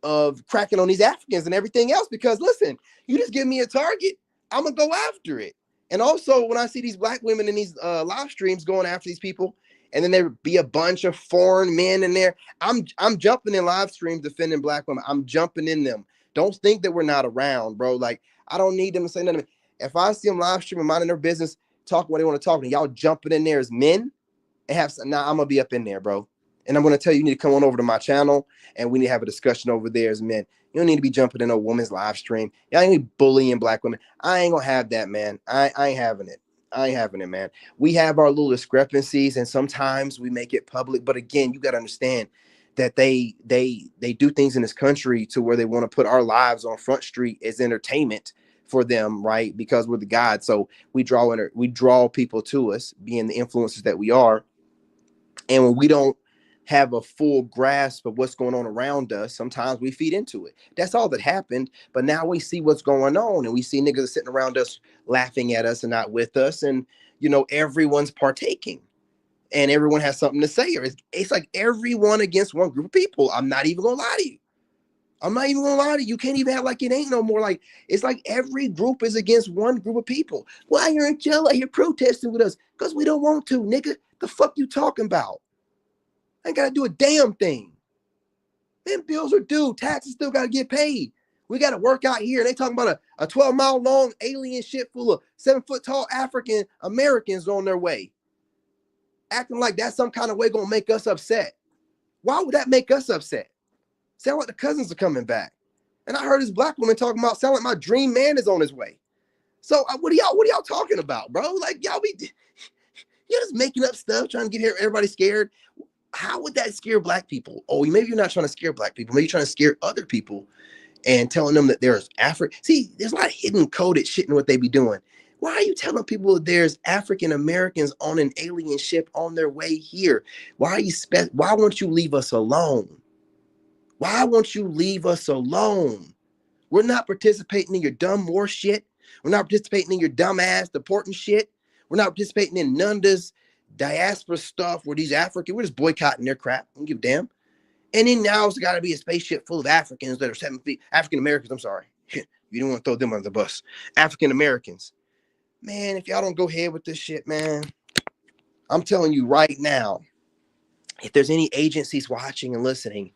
of cracking on these Africans and everything else because, listen, you just give me a target, I'm going to go after it. And also, when I see these black women in these live streams going after these people, and then there be a bunch of foreign men in there, I'm jumping in live streams defending black women. I'm jumping in them. Don't think that we're not around, bro. Like, I don't need them to say nothing. If I see them live streaming, minding their business, talking what they want to talk, and y'all jumping in there as men, and have some, I'm gonna be up in there, bro. And I'm gonna tell you, you need to come on over to my channel, and we need to have a discussion over there as men. You don't need to be jumping in a woman's live stream. Y'all ain't be bullying black women. I ain't gonna have that, man. I ain't having it. I ain't having it, man. We have our little discrepancies, and sometimes we make it public. But again, you gotta understand that they do things in this country to where they want to put our lives on Front Street as entertainment for them, right? Because we're the God. So we draw people to us, being the influencers that we are. And when we don't have a full grasp of what's going on around us, sometimes we feed into it. That's all that happened. But now we see what's going on, and we see niggas sitting around us laughing at us and not with us. And, everyone's partaking and everyone has something to say. It's like everyone against one group of people. I'm not even going to lie to you. I'm not even gonna lie to you. You can't even act like it ain't no more. Like, it's like every group is against one group of people. Why you're in jail out here protesting with us? Because we don't want to, nigga. The fuck you talking about? I ain't gotta do a damn thing. Man, bills are due. Taxes still gotta get paid. We gotta work out here. They talking about a 12-mile long alien ship full of 7-foot tall African Americans on their way. Acting like that's some kind of way gonna make us upset. Why would that make us upset? Sound like the cousins are coming back. And I heard this black woman talking about sound like my dream man is on his way. So what are y'all talking about, bro? Like, you're just making up stuff, trying to get everybody scared. How would that scare black people? Oh, maybe you're not trying to scare black people. Maybe you're trying to scare other people and telling them that there's See, there's a lot of hidden coded shit in what they be doing. Why are you telling people that there's African Americans on an alien ship on their way here? Why won't you leave us alone? Why won't you leave us alone? We're not participating in your dumb war shit. We're not participating in your dumb ass deporting shit. We're not participating in none of this diaspora stuff where we're just boycotting their crap. I don't give a damn. And then now it's got to be a spaceship full of Africans that are 7 feet. African Americans, I'm sorry. You don't want to throw them under the bus. African Americans. Man, if y'all don't go ahead with this shit, man, I'm telling you right now, if there's any agencies watching and listening,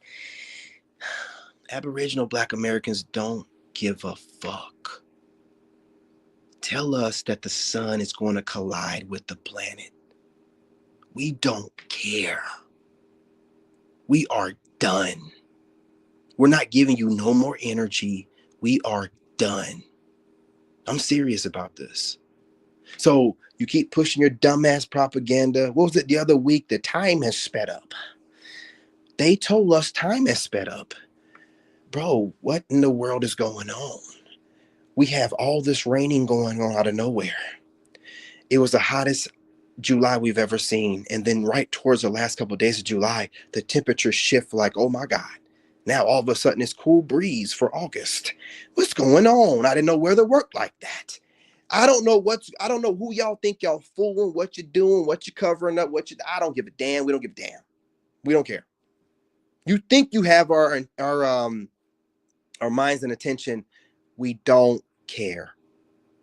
Aboriginal Black Americans don't give a fuck. Tell us that the sun is going to collide with the planet. We don't care. We are done. We're not giving you no more energy. We are done. I'm serious about this. So you keep pushing your dumbass propaganda. What was it the other week? The time has sped up. They told us time has sped up. Bro, what in the world is going on? We have all this raining going on out of nowhere. It was the hottest July we've ever seen. And then right towards the last couple of days of July, the temperature shift like, oh my God. Now all of a sudden it's cool breeze for August. What's going on? I didn't know weather worked like that. I don't know who y'all think y'all fooling, what you're doing, what you're covering up, I don't give a damn. We don't give a damn. We don't care. You think you have our minds and attention. We don't care.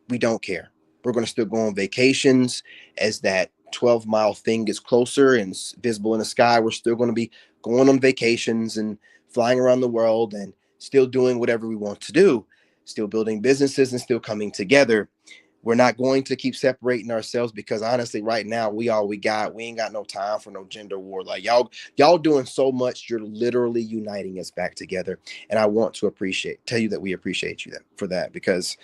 We don't care. We're going to still go on vacations as that 12-mile thing gets closer and it's visible in the sky. We're still going to be going on vacations and flying around the world and still doing whatever we want to do, still building businesses and still coming together. We're not going to keep separating ourselves because honestly, right now, we all we got. We ain't got no time for no gender war. Like y'all doing so much. You're literally uniting us back together. And I want to tell you that we appreciate you for that because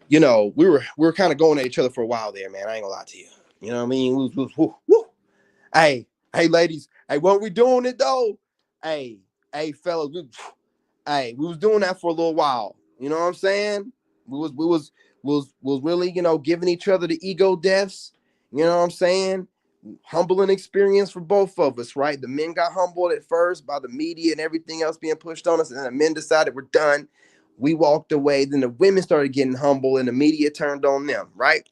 we were kind of going at each other for a while there, man. I ain't gonna lie to you. You know what I mean? Woo, woo. Hey, hey, ladies. Hey, when we doing it though? Hey, hey, fellas. Hey, we was doing that for a little while. You know what I'm saying? We was really, giving each other the ego deaths. You know what I'm saying? Humbling experience for both of us, right? The men got humbled at first by the media and everything else being pushed on us, and then the men decided we're done. We walked away. Then the women started getting humble, and the media turned on them, right?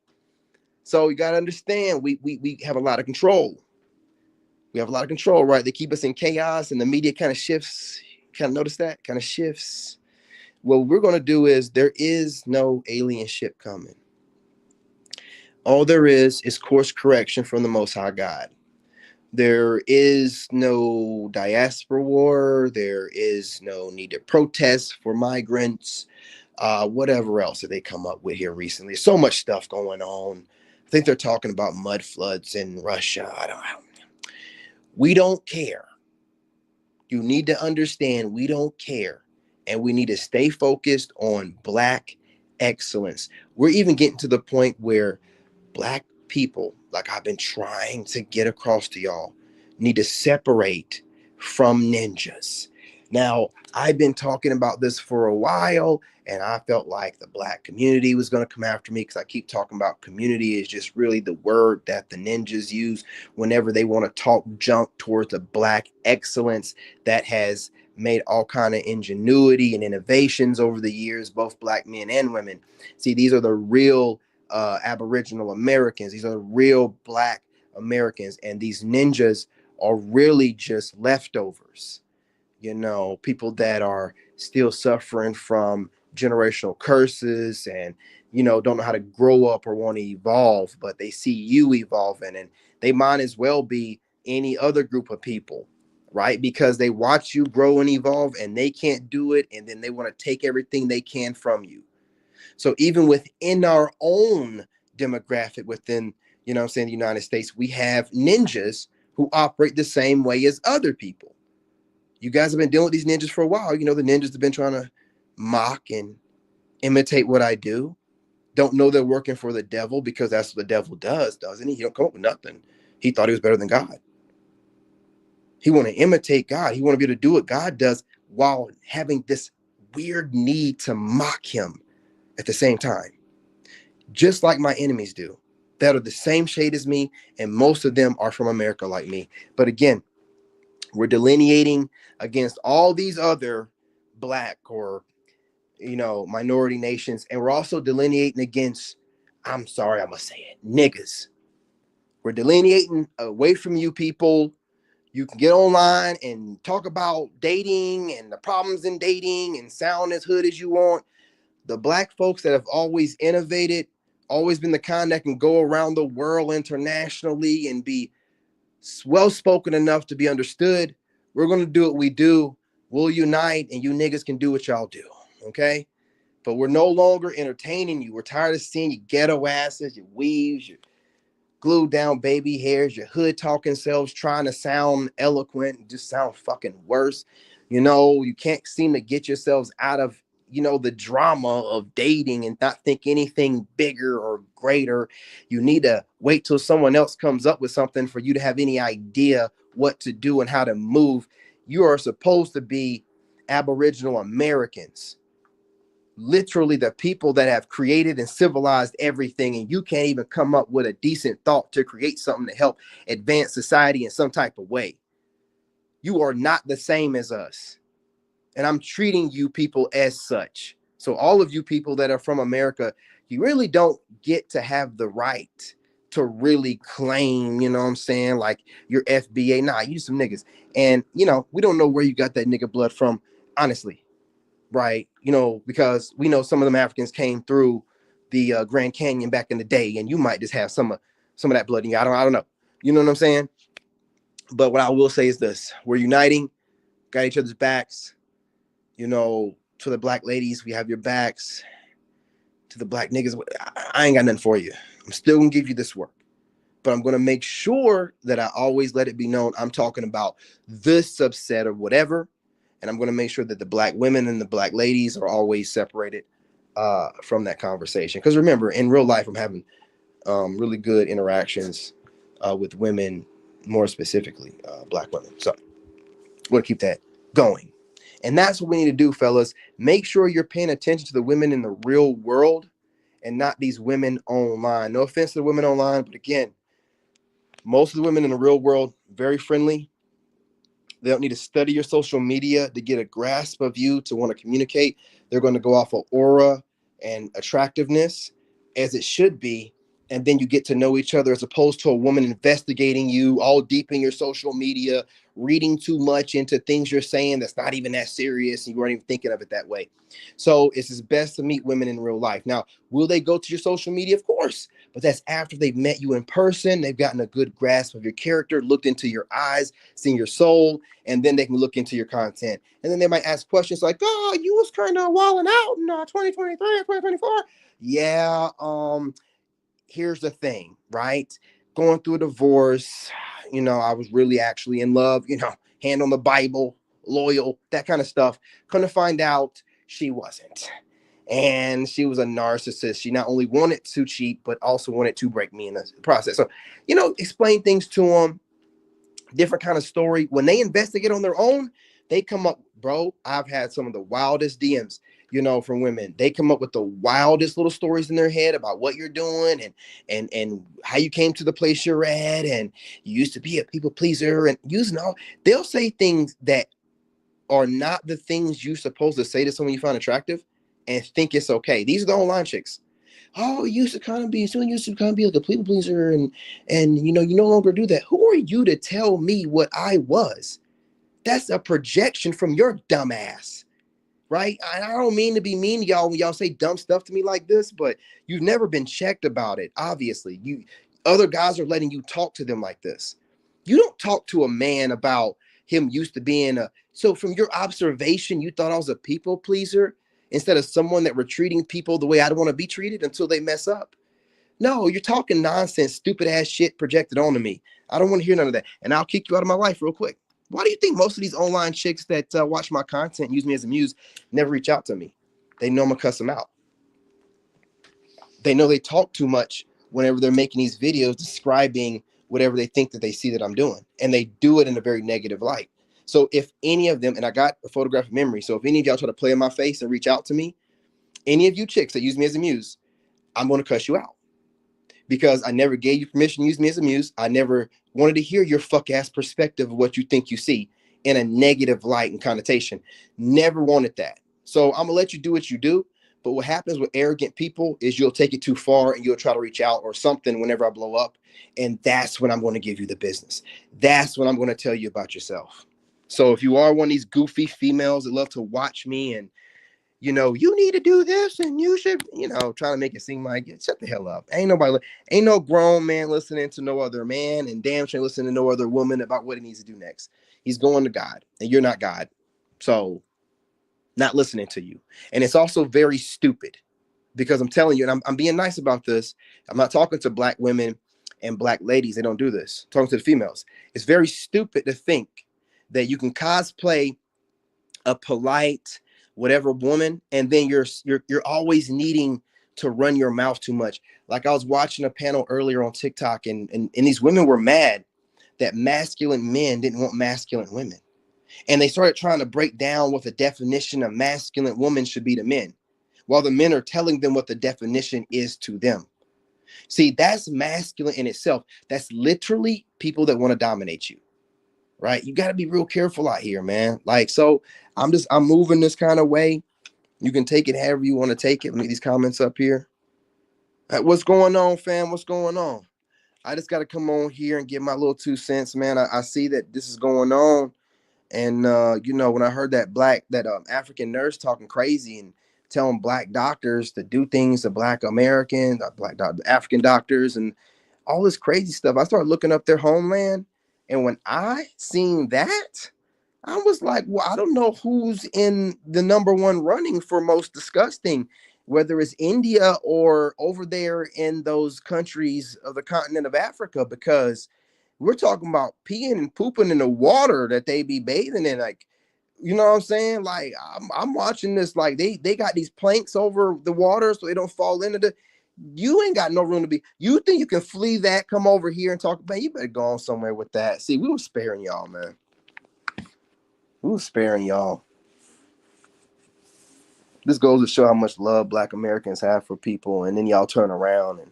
So you got to understand, we have a lot of control. We have a lot of control, right? They keep us in chaos, and the media kind of shifts. Kind of notice that kind of shifts. What we're going to do is there is no alien ship coming. All there is course correction from the Most High God. There is no diaspora war. There is no need to protest for migrants. Whatever else that they come up with here recently. So much stuff going on. I think they're talking about mud floods in Russia. We don't care. You need to understand we don't care. And we need to stay focused on Black excellence. We're even getting to the point where Black people, like I've been trying to get across to y'all, need to separate from ninjas. Now, I've been talking about this for a while, and I felt like the Black community was going to come after me because I keep talking about community is just really the word that the ninjas use whenever they want to talk junk towards the Black excellence that has made all kind of ingenuity and innovations over the years, both Black men and women. See, these are the real Aboriginal Americans. These are real Black Americans, and these ninjas are really just leftovers. People that are still suffering from generational curses and don't know how to grow up or want to evolve, but they see you evolving, and they might as well be any other group of people, right? Because they watch you grow and evolve, and they can't do it, and then they want to take everything they can from you. So even within our own demographic, within, I'm saying, the United States, we have ninjas who operate the same way as other people. You guys have been dealing with these ninjas for a while. The ninjas have been trying to mock and imitate what I do. Don't know they're working for the devil because that's what the devil does, doesn't he? He don't come up with nothing. He thought he was better than God. He want to imitate God. He want to be able to do what God does while having this weird need to mock him at the same time. Just like my enemies do, that are the same shade as me, and most of them are from America like me. But again, we're delineating against all these other Black or minority nations, and we're also delineating against, I'm sorry, I must say it, niggas. We're delineating away from you people. You can get online and talk about dating and the problems in dating and sound as hood as you want. The Black folks that have always innovated, always been the kind that can go around the world internationally and be well spoken enough to be understood. We're going to do what we do. We'll unite, and you niggas can do what y'all do. Okay? But we're no longer entertaining you. We're tired of seeing you ghetto asses, your weaves, your glued down baby hairs, your hood talking selves trying to sound eloquent and just sound fucking worse. You can't seem to get yourselves out of, the drama of dating and not think anything bigger or greater. You need to wait till someone else comes up with something for you to have any idea what to do and how to move. You are supposed to be Aboriginal Americans, literally the people that have created and civilized everything, and you can't even come up with a decent thought to create something to help advance society in some type of way. You are not the same as us, and I'm treating you people as such. So all of you people that are from America, you really don't get to have the right to really claim, you know what I'm saying, like your FBA. Nah, you just some niggas. And, you know, we don't know where you got that nigga blood from, honestly, right? You know, because we know some of them Africans came through the Grand Canyon back in the day, and you might just have some of that blood in you. I don't know. You know what I'm saying? But what I will say is this: we're uniting, got each other's backs. You know, to the black ladies, we have your backs. To the black niggas, I ain't got nothing for you. I'm still gonna give you this work, but I'm gonna make sure that I always let it be known I'm talking about this subset or whatever, and I'm gonna make sure that the black women and the black ladies are always separated from that conversation. Because remember, in real life, I'm having really good interactions with women, more specifically black women. So we'll keep that going. And that's what we need to do, fellas. Make sure you're paying attention to the women in the real world and not these women online. No offense to the women online, but again, most of the women in the real world, very friendly. They don't need to study your social media to get a grasp of you to want to communicate. They're going to go off of aura and attractiveness as it should be. And then you get to know each other, as opposed to a woman investigating you all deep in your social media, reading too much into things you're saying that's not even that serious, and you weren't even thinking of it that way. So it's best to meet women in real life. Now, will they go to your social media? Of course, but that's after they've met you in person. They've gotten a good grasp of your character, looked into your eyes, seen your soul, and then they can look into your content. And then they might ask questions like, "Oh, you was kind of walling out in 2023 or 2024." Yeah, here's the thing, right? Going through a divorce, you know, I was really actually in love, you know, hand on the Bible, loyal, that kind of stuff. Come to find out, she wasn't. And she was a narcissist. She not only wanted to cheat, but also wanted to break me in the process. So, you know, explain things to them, different kind of story. When they investigate on their own, they come up, bro. I've had some of the wildest DMs, you know, from women. They come up with the wildest little stories in their head about what you're doing and how you came to the place you're at, and you used to be a people pleaser, and using all. They'll say things that are not the things you're supposed to say to someone you find attractive, and think it's okay. These are the online chicks. Oh, you used to kind of be, soon used to kind of be like a people pleaser, and you know, you no longer do that. Who are you to tell me what I was? That's a projection from your dumb ass, right? I don't mean to be mean to y'all when y'all say dumb stuff to me like this, but you've never been checked about it. Obviously, you other guys are letting you talk to them like this. You don't talk to a man about him used to being a. So from your observation, you thought I was a people pleaser instead of someone that were treating people the way I'd want to be treated until they mess up. No, you're talking nonsense, stupid ass shit projected onto me. I don't want to hear none of that. And I'll kick you out of my life real quick. Why do you think most of these online chicks that watch my content, use me as a muse, never reach out to me? They know I'm gonna cuss them out. They know they talk too much whenever they're making these videos describing whatever they think that they see that I'm doing. And they do it in a very negative light. So if any of them, and I got a photographic memory, so if any of y'all try to play in my face and reach out to me, any of you chicks that use me as a muse, I'm gonna cuss you out. Because I never gave you permission to use me as a muse. I never wanted to hear your fuck ass perspective of what you think you see in a negative light and connotation. Never wanted that. So I'm gonna let you do what you do. But what happens with arrogant people is you'll take it too far and you'll try to reach out or something whenever I blow up. And that's when I'm going to give you the business. That's when I'm going to tell you about yourself. So if you are one of these goofy females that love to watch me and you know, you need to do this and you should, you know, trying to make it seem like it. Shut the hell up. Ain't no grown man listening to no other man, and damn sure listening to no other woman about what he needs to do next. He's going to God, and you're not God. So, not listening to you. And it's also very stupid because I'm telling you, and I'm being nice about this. I'm not talking to black women and black ladies. They don't do this. I'm talking to the females. It's very stupid to think that you can cosplay a polite whatever woman, and then you're always needing to run your mouth too much. Like I was watching a panel earlier on TikTok, and these women were mad that masculine men didn't want masculine women, and they started trying to break down what the definition of masculine woman should be to men, while the men are telling them what the definition is to them. See, that's masculine in itself. That's literally people that want to dominate you, right? You got to be real careful out here, man. Like, so I'm moving this kind of way. You can take it however you want to take it. Let me get these comments up here. What's going on, fam? What's going on? I just got to come on here and give my little 2 cents, man. I see that this is going on. And when I heard that African nurse talking crazy and telling black doctors to do things to black Americans, African doctors, and all this crazy stuff, I started looking up their homeland. And when I seen that, I was like, well, I don't know who's in the number one running for most disgusting, whether it's India or over there in those countries of the continent of Africa, because we're talking about peeing and pooping in the water that they be bathing in. Like, you know what I'm saying? Like, I'm watching this, like they got these planks over the water so they don't fall into the. You ain't got no room to be. You think you can flee that? Come over here and talk about. You better go on somewhere with that. See, we were sparing y'all, man. We were sparing y'all. This goes to show how much love Black Americans have for people, and then y'all turn around and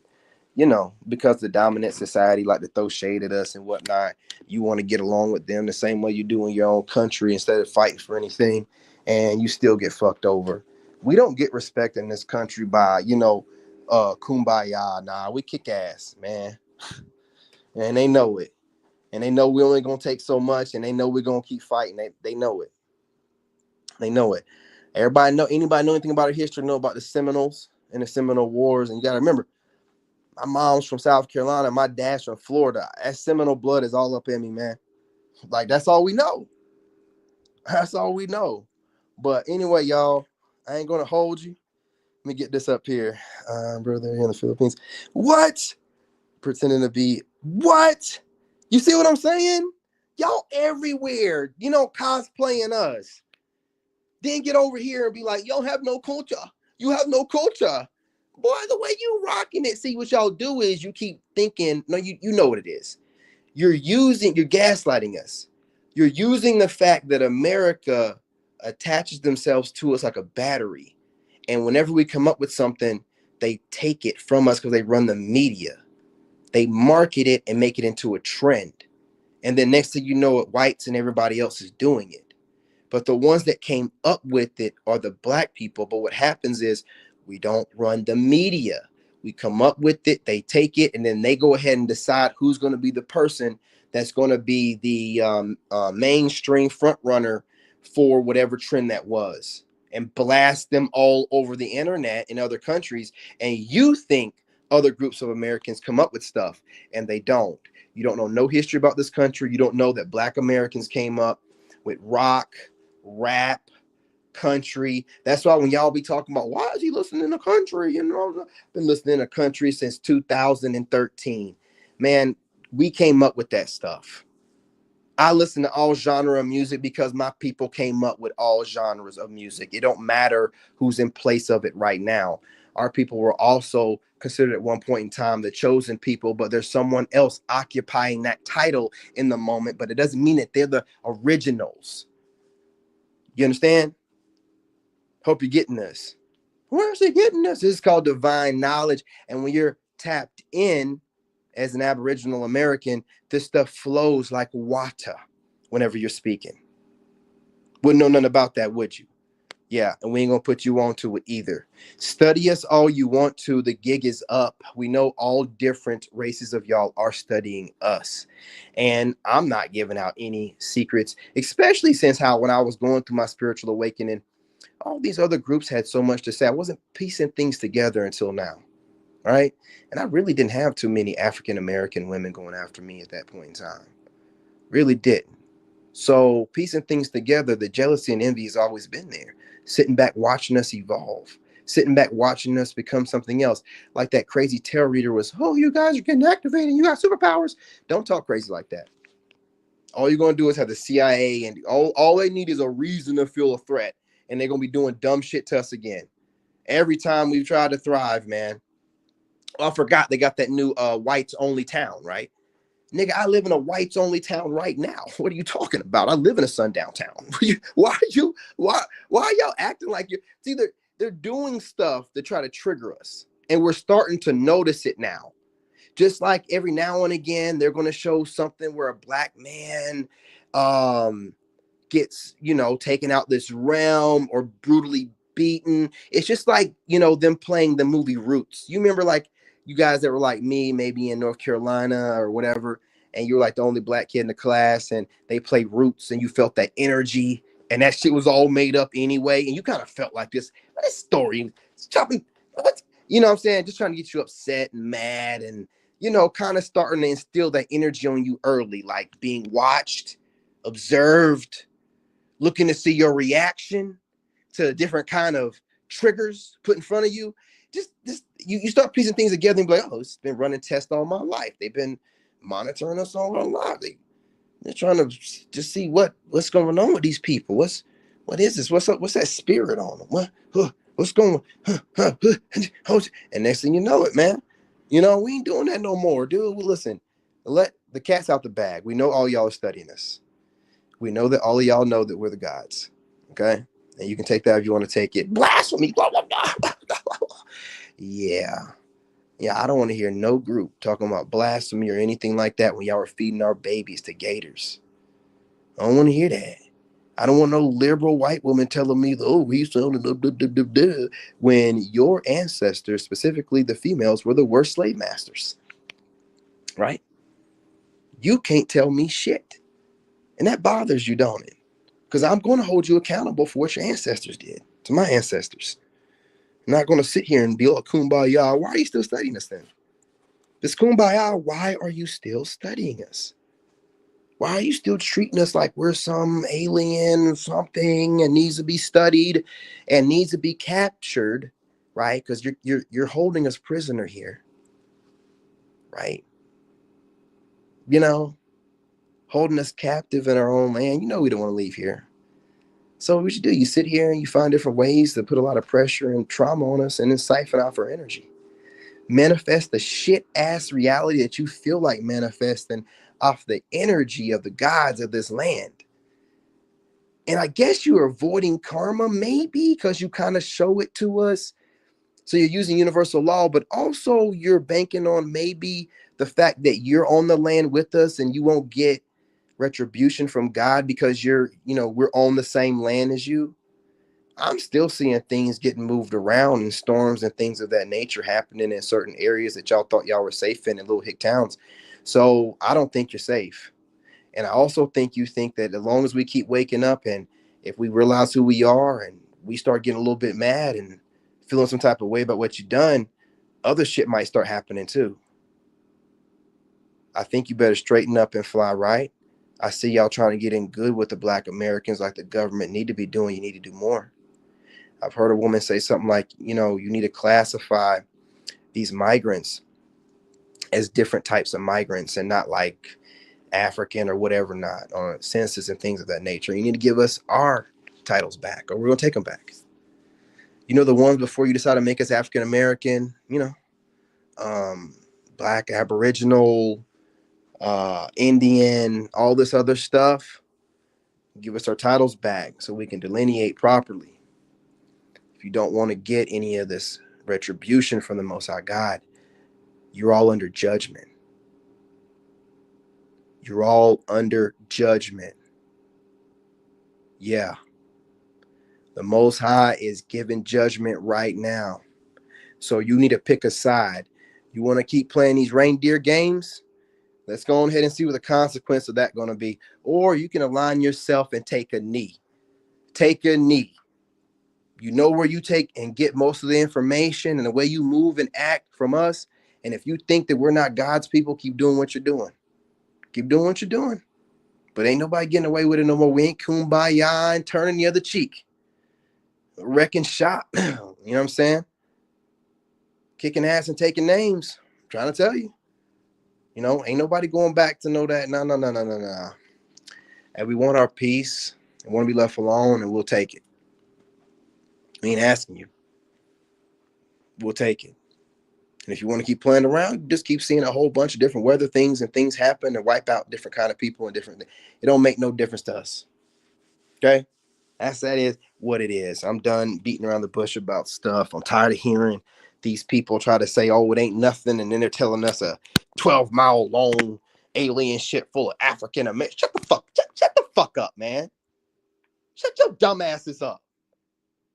because the dominant society like to throw shade at us and whatnot, you want to get along with them the same way you do in your own country instead of fighting for anything, and you still get fucked over. We don't get respect in this country by, kumbaya. Nah, we kick ass, man. And they know it. And they know we only gonna take so much, and they know we're gonna keep fighting. They know it. They know it. Anybody know anything about our history, know about the Seminoles and the Seminole Wars. And you gotta remember, my mom's from South Carolina, my dad's from Florida. That Seminole blood is all up in me, man. Like, that's all we know. That's all we know. But anyway, y'all, I ain't gonna hold you. Let me get this up here. Brother in the Philippines. What? Pretending to be what? You see what I'm saying? Y'all everywhere, cosplaying us. Then get over here and be like, y'all have no culture. You have no culture. Boy, the way you rocking it, see what y'all do is you keep thinking, no, you know what it is. You're gaslighting us. You're using the fact that America attaches themselves to us like a battery. And whenever we come up with something, they take it from us because they run the media. They market it and make it into a trend. And then next thing you know it, whites and everybody else is doing it. But the ones that came up with it are the black people. But what happens is we don't run the media. We come up with it, they take it, and then they go ahead and decide who's going to be the person that's going to be the mainstream front runner for whatever trend that was, and blast them all over the internet in other countries. And you think other groups of Americans come up with stuff, and they don't. You don't know no history about this country. You don't know that black Americans came up with rock, rap, country. That's why when y'all be talking about why is he listening to country, I've been listening to country since 2013. Man, we came up with that stuff. I listen to all genre of music because my people came up with all genres of music. It don't matter who's in place of it right now. Our people were also considered at one point in time the chosen people, but there's someone else occupying that title in the moment, but it doesn't mean that they're the originals. You understand? Hope you're getting this. Where's he getting this? This is called divine knowledge. And when you're tapped in as an Aboriginal American, this stuff flows like water whenever you're speaking. Wouldn't know nothing about that, would you? Yeah, and we ain't gonna put you onto it either. Study us all you want to. The gig is up. We know all different races of y'all are studying us. And I'm not giving out any secrets, especially since how when I was going through my spiritual awakening, all these other groups had so much to say. I wasn't piecing things together until now. Right. And I really didn't have too many African American women going after me at that point in time. Really didn't. So piecing things together, the jealousy and envy has always been there. Sitting back watching us evolve, sitting back watching us become something else. Like that crazy tarot reader was, oh, you guys are getting activated, you got superpowers. Don't talk crazy like that. All you're gonna do is have the CIA, and all they need is a reason to feel a threat, and they're gonna be doing dumb shit to us again. Every time we've tried to thrive, man. Oh, I forgot they got that new whites only town, right? Nigga, I live in a whites only town right now. What are you talking about? I live in a sundown town. Why are y'all acting like you're? See, they're doing stuff to try to trigger us, and we're starting to notice it now. Just like every now and again, they're going to show something where a black man gets, taken out this realm or brutally beaten. It's just like, them playing the movie Roots. You remember like you guys that were like me, maybe in North Carolina or whatever, and you're like the only black kid in the class, and they play Roots, and you felt that energy, and that shit was all made up anyway, and you kind of felt like this story, chopping, what, you know what I'm saying? Just trying to get you upset and mad, and kind of starting to instill that energy on you early, like being watched, observed, looking to see your reaction to different kind of triggers put in front of you. Just you start piecing things together and be like, oh, it's been running tests all my life. They've been monitoring us all our life. They're trying to just see what's going on with these people. What is this? What's up? What's that spirit on them? What's going on? And next thing you know it, man. We ain't doing that no more, dude. Well, listen, let the cat's out the bag. We know all y'all are studying us. We know that all of y'all know that we're the gods. Okay? And you can take that if you want to take it. Blasphemy. Yeah. Yeah, I don't want to hear no group talking about blasphemy or anything like that when y'all are feeding our babies to gators. I don't want to hear that. I don't want no liberal white woman telling me, oh, he's sounding when your ancestors, specifically the females, were the worst slave masters. Right? You can't tell me shit. And that bothers you, don't it? Because I'm going to hold you accountable for what your ancestors did to my ancestors. I'm not going to sit here and be like, kumbaya. Why are you still studying us then? This kumbaya, why are you still studying us? Why are you still treating us like we're some alien something and needs to be studied and needs to be captured, right? Because you're holding us prisoner here, right? Holding us captive in our own land. We don't want to leave here. So what you do, you sit here and you find different ways to put a lot of pressure and trauma on us and then siphon off our energy. Manifest the shit ass reality that you feel like manifesting off the energy of the gods of this land. And I guess you're avoiding karma, maybe because you kind of show it to us. So you're using universal law, but also you're banking on maybe the fact that you're on the land with us and you won't get retribution from God because we're on the same land as you. I'm still seeing things getting moved around and storms and things of that nature happening in certain areas that y'all thought y'all were safe in little hick towns. So I don't think you're safe. And I also think you think that as long as we keep waking up and if we realize who we are and we start getting a little bit mad and feeling some type of way about what you've done, other shit might start happening too. I think you better straighten up and fly right. I see y'all trying to get in good with the Black Americans like the government need to be doing. You need to do more. I've heard a woman say something like, you need to classify these migrants as different types of migrants and not like African or whatever, not on census and things of that nature. You need to give us our titles back or we're going to take them back. The ones before you decide to make us African American, Black, Aboriginal, Indian, all this other stuff. Give us our titles back so we can delineate properly. If you don't want to get any of this retribution from the Most High God, you're all under judgment. You're all under judgment. Yeah. The Most High is giving judgment right now. So you need to pick a side. You want to keep playing these reindeer games? Let's go ahead and see what the consequence of that going to be. Or you can align yourself and take a knee. Take a knee. You know where you take and get most of the information and the way you move and act from us. And if you think that we're not God's people, keep doing what you're doing. Keep doing what you're doing. But ain't nobody getting away with it no more. We ain't kumbaya and turning the other cheek. Wrecking shop. You know what I'm saying? Kicking ass and taking names. I'm trying to tell you. Ain't nobody going back to know that. No. And we want our peace and want to be left alone, and we'll take it. We ain't asking you. We'll take it. And if you want to keep playing around, just keep seeing a whole bunch of different weather things and things happen and wipe out different kind of people and different. It don't make no difference to us. Okay? That is what it is. I'm done beating around the bush about stuff. I'm tired of hearing these people try to say, oh, it ain't nothing. And then they're telling us a 12-mile long alien ship full of African Americans. Shut the fuck up, man. Shut your dumb asses up.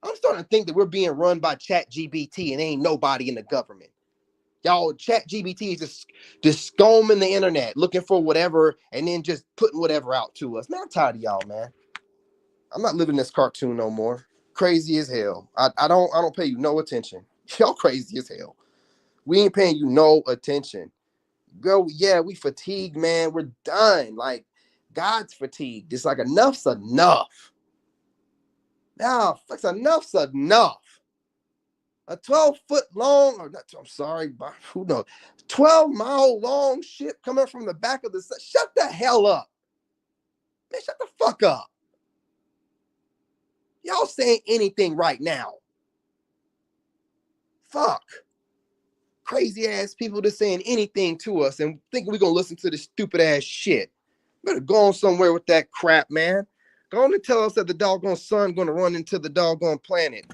I'm starting to think that we're being run by ChatGPT and ain't nobody in the government. Y'all chat GBT is just scomming the internet, looking for whatever, and then just putting whatever out to us. Man, I'm tired of y'all, man. I'm not living this cartoon no more. Crazy as hell. I don't pay you no attention. Y'all crazy as hell. We ain't paying you no attention. Girl, yeah, we fatigued, man. We're done. Like, God's fatigued. It's like enough's enough. Now, enough's enough. A 12-foot long, or not, I'm sorry, who knows, 12-mile long ship coming from the back of the sun. Shut the hell up. Man, shut the fuck up. Y'all saying anything right now. Fuck. Crazy ass people just saying anything to us and thinking we're gonna listen to this stupid ass shit. Better go on somewhere with that crap, man. Go on and tell us that the doggone sun gonna run into the doggone planet.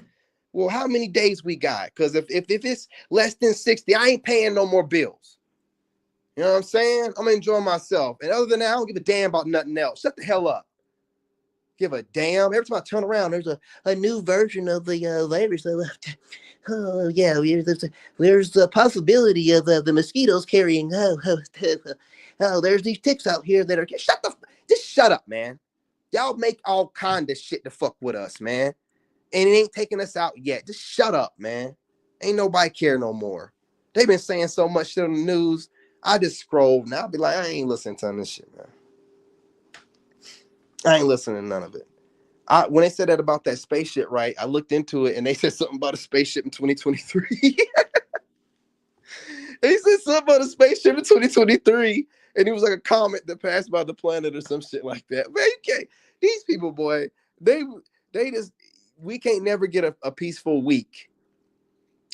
Well, how many days we got? Because if it's less than 60, I ain't paying no more bills. You know what I'm saying? I'm enjoying myself. And other than that, I don't give a damn about nothing else. Shut the hell up. Give a damn. Every time I turn around, there's a new version of the virus. Oh, yeah, there's the possibility of the mosquitoes carrying. Oh, there's these ticks out here that are. Just shut up, man. Y'all make all kind of shit to fuck with us, man. And it ain't taking us out yet. Just shut up, man. Ain't nobody care no more. They've been saying so much shit on the news. I just scroll now. I'll be like, I ain't listening to this shit, man. I ain't listening to none of it. When they said that about that spaceship, right? I looked into it and they said something about a spaceship in 2023. They said something about a spaceship in 2023, and it was like a comet that passed by the planet or some shit like that. Man, you can't. These people, boy, they just we can't never get a peaceful week,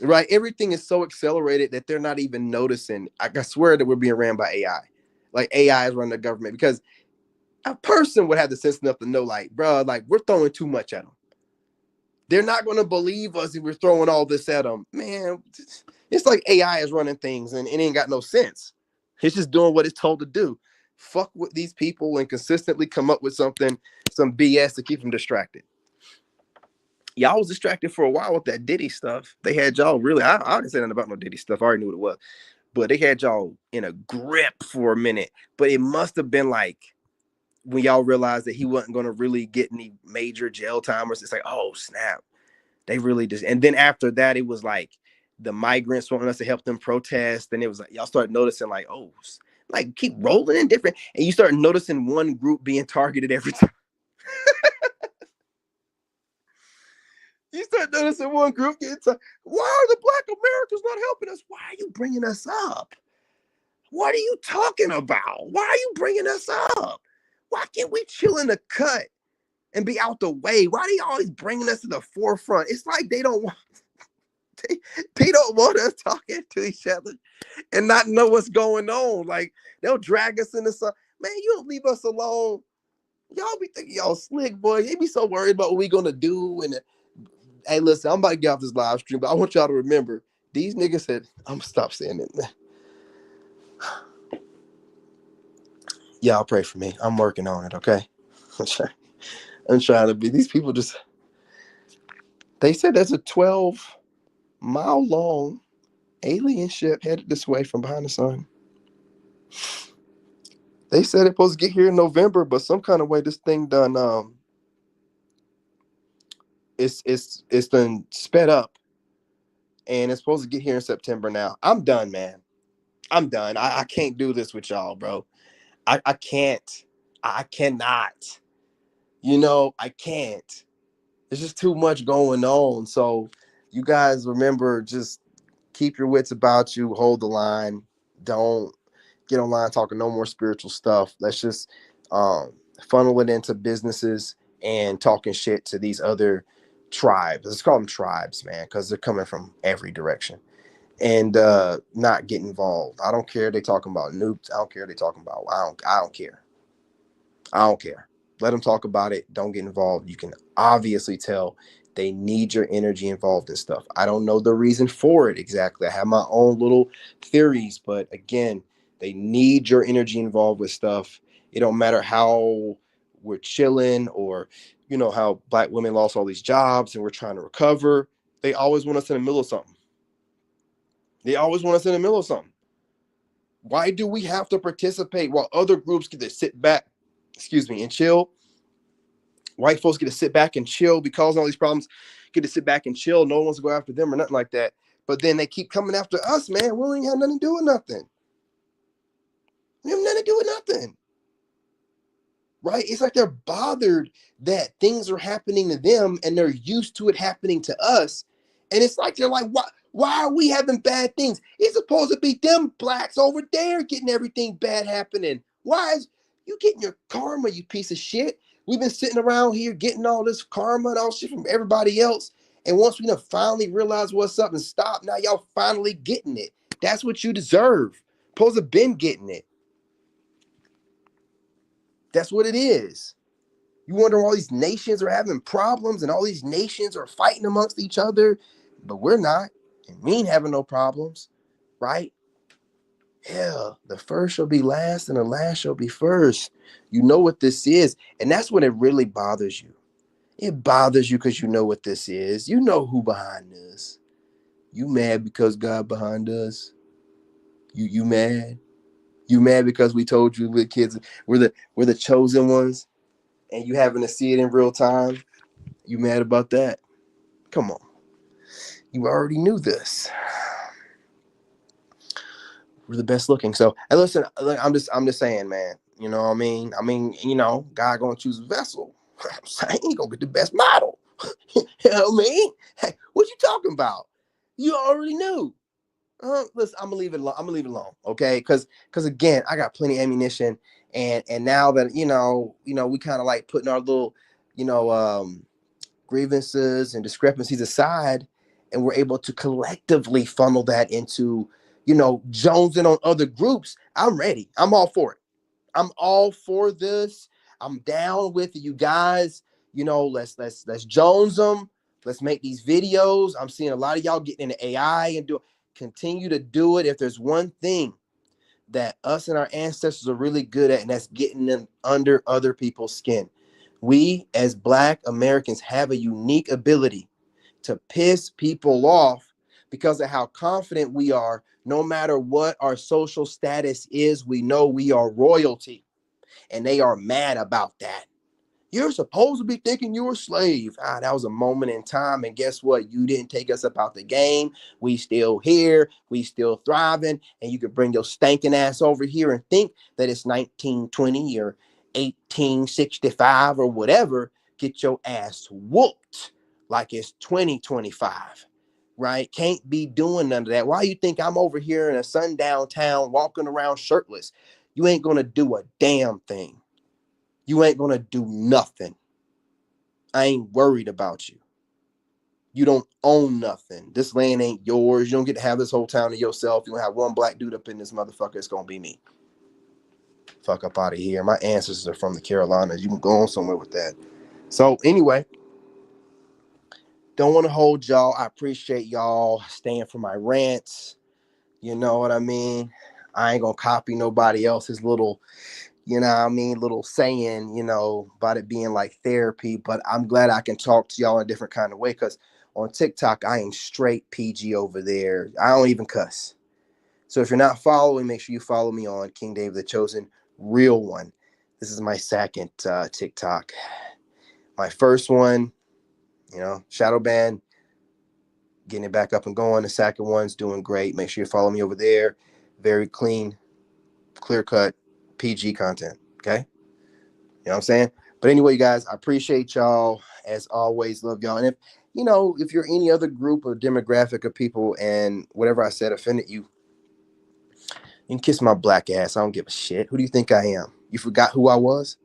right? Everything is so accelerated that they're not even noticing. I swear that we're being ran by AI. Like AI is running the government because a person would have the sense enough to know, like, bro, like we're throwing too much at them. They're not going to believe us if we're throwing all this at them. Man, it's like AI is running things and it ain't got no sense. It's just doing what it's told to do. Fuck with these people and consistently come up with some BS to keep them distracted. Y'all was distracted for a while with that Diddy stuff. They had y'all really, I didn't say nothing about no Diddy stuff. I already knew what it was. But they had y'all in a grip for a minute. But it must have been like when y'all realized that he wasn't going to really get any major jail time. It's like, oh, snap. They really just, and then after that, it was like the migrants wanting us to help them protest. And it was like, y'all start noticing like, oh, like keep rolling in different. And you start noticing one group being targeted every time. You start noticing one group getting targeted. Why are the Black Americans not helping us? Why are you bringing us up? What are you talking about? Why are you bringing us up? Why can't we chill in the cut and be out the way? Why are they always bringing us to the forefront? It's like they don't want they don't want us talking to each other and not know what's going on. Like they'll drag us in the sun. Man, you don't leave us alone. Y'all be thinking y'all slick, boy. They be so worried about what we gonna do. And hey, listen, I'm about to get off this live stream, but I want y'all to remember these niggas said, I'm gonna stop saying it, man. Y'all pray for me. I'm working on it, okay? I'm trying to be. These people just. They said there's a 12-mile long alien ship headed this way from behind the sun. They said it's supposed to get here in November, but some kind of way this thing done it's been sped up and it's supposed to get here in September now. I'm done, man. I'm done. I can't do this with y'all, bro. I can't. I cannot. I can't. There's just too much going on. So you guys remember, just keep your wits about you, hold the line. Don't get online talking no more spiritual stuff. Let's just funnel it into businesses and talking shit to these other tribes. Let's call them tribes, man, because they're coming from every direction. And not get involved. I don't care. They talking about nukes. I don't care. They talking about. I don't care. I don't care. Let them talk about it. Don't get involved. You can obviously tell they need your energy involved in stuff. I don't know the reason for it exactly. I have my own little theories, but again, they need your energy involved with stuff. It don't matter how we're chilling or, how Black women lost all these jobs and we're trying to recover. They always want us in the middle of something. They always want us in the middle of something. Why do we have to participate while other groups get to sit back, and chill? White folks get to sit back and chill because of all these problems, get to sit back and chill. No one wants to go after them or nothing like that. But then they keep coming after us, man. We ain't had nothing to do with nothing. We have nothing to do with nothing. Right? It's like they're bothered that things are happening to them and they're used to it happening to us. And it's like they're like, why are we having bad things? It's supposed to be them blacks over there getting everything bad happening. Why is you getting your karma, you piece of shit? We've been sitting around here getting all this karma and all shit from everybody else. And once we finally realize what's up and stop, now y'all finally getting it. That's what you deserve. Supposed to been getting it. That's what it is. You wonder all these nations are having problems and all these nations are fighting amongst each other, but we're not. And we ain't having no problems, right? Yeah, the first shall be last and the last shall be first. You know what this is. And that's when it really bothers you. It bothers you because you know what this is. You know who behind this. You mad because God behind us? You mad? You mad because we told you we're kids, we're the chosen ones, and you having to see it in real time? You mad about that? Come on. You already knew this. We're the best looking. So, and listen, I'm just saying, man. You know what I mean? God gonna choose a vessel. I'm saying he gonna get the best model. You know what I mean? Hey, what you talking about? You already knew. Listen, I'm gonna leave it alone. Okay? Because again, I got plenty of ammunition, and now that we kind of like putting our little, you know, grievances and discrepancies aside, and we're able to collectively funnel that into, jonesing on other groups. I'm ready. I'm all for it. I'm all for this. I'm down with you guys. Let's jones them. Let's make these videos. I'm seeing a lot of y'all getting into AI and continue to do it. If there's one thing that us and our ancestors are really good at, and that's getting them under other people's skin. We as Black Americans have a unique ability to piss people off because of how confident we are. No matter what our social status is, we know we are royalty, and they are mad about that. You're supposed to be thinking you're a slave. That was a moment in time. And guess what? You didn't take us up out the game. We still here. We still thriving. And you could bring your stinking ass over here and think that it's 1920 or 1865 or whatever. Get your ass whooped like it's 2025. Right? Can't be doing none of that. Why you think I'm over here in a sundown town walking around shirtless? You ain't going to do a damn thing. You ain't going to do nothing. I ain't worried about you. You don't own nothing. This land ain't yours. You don't get to have this whole town to yourself. You don't have one black dude up in this motherfucker. It's going to be me. Fuck up out of here. My ancestors are from the Carolinas. You can go on somewhere with that. So anyway, don't want to hold y'all. I appreciate y'all staying for my rants. You know what I mean? I ain't going to copy nobody else's little little saying, about it being like therapy, but I'm glad I can talk to y'all in a different kind of way, because on TikTok, I am straight PG over there. I don't even cuss. So if you're not following, make sure you follow me on King David the Chosen, real one. This is my second TikTok. My first one, shadow ban, getting it back up and going. The second one's doing great. Make sure you follow me over there. Very clean, clear cut, PG content. Okay? You know what I'm saying? But anyway, you guys, I appreciate y'all. As always, love y'all. And if you're any other group or demographic of people and whatever I said offended you, you can kiss my black ass. I don't give a shit. Who do you think I am? You forgot who I was?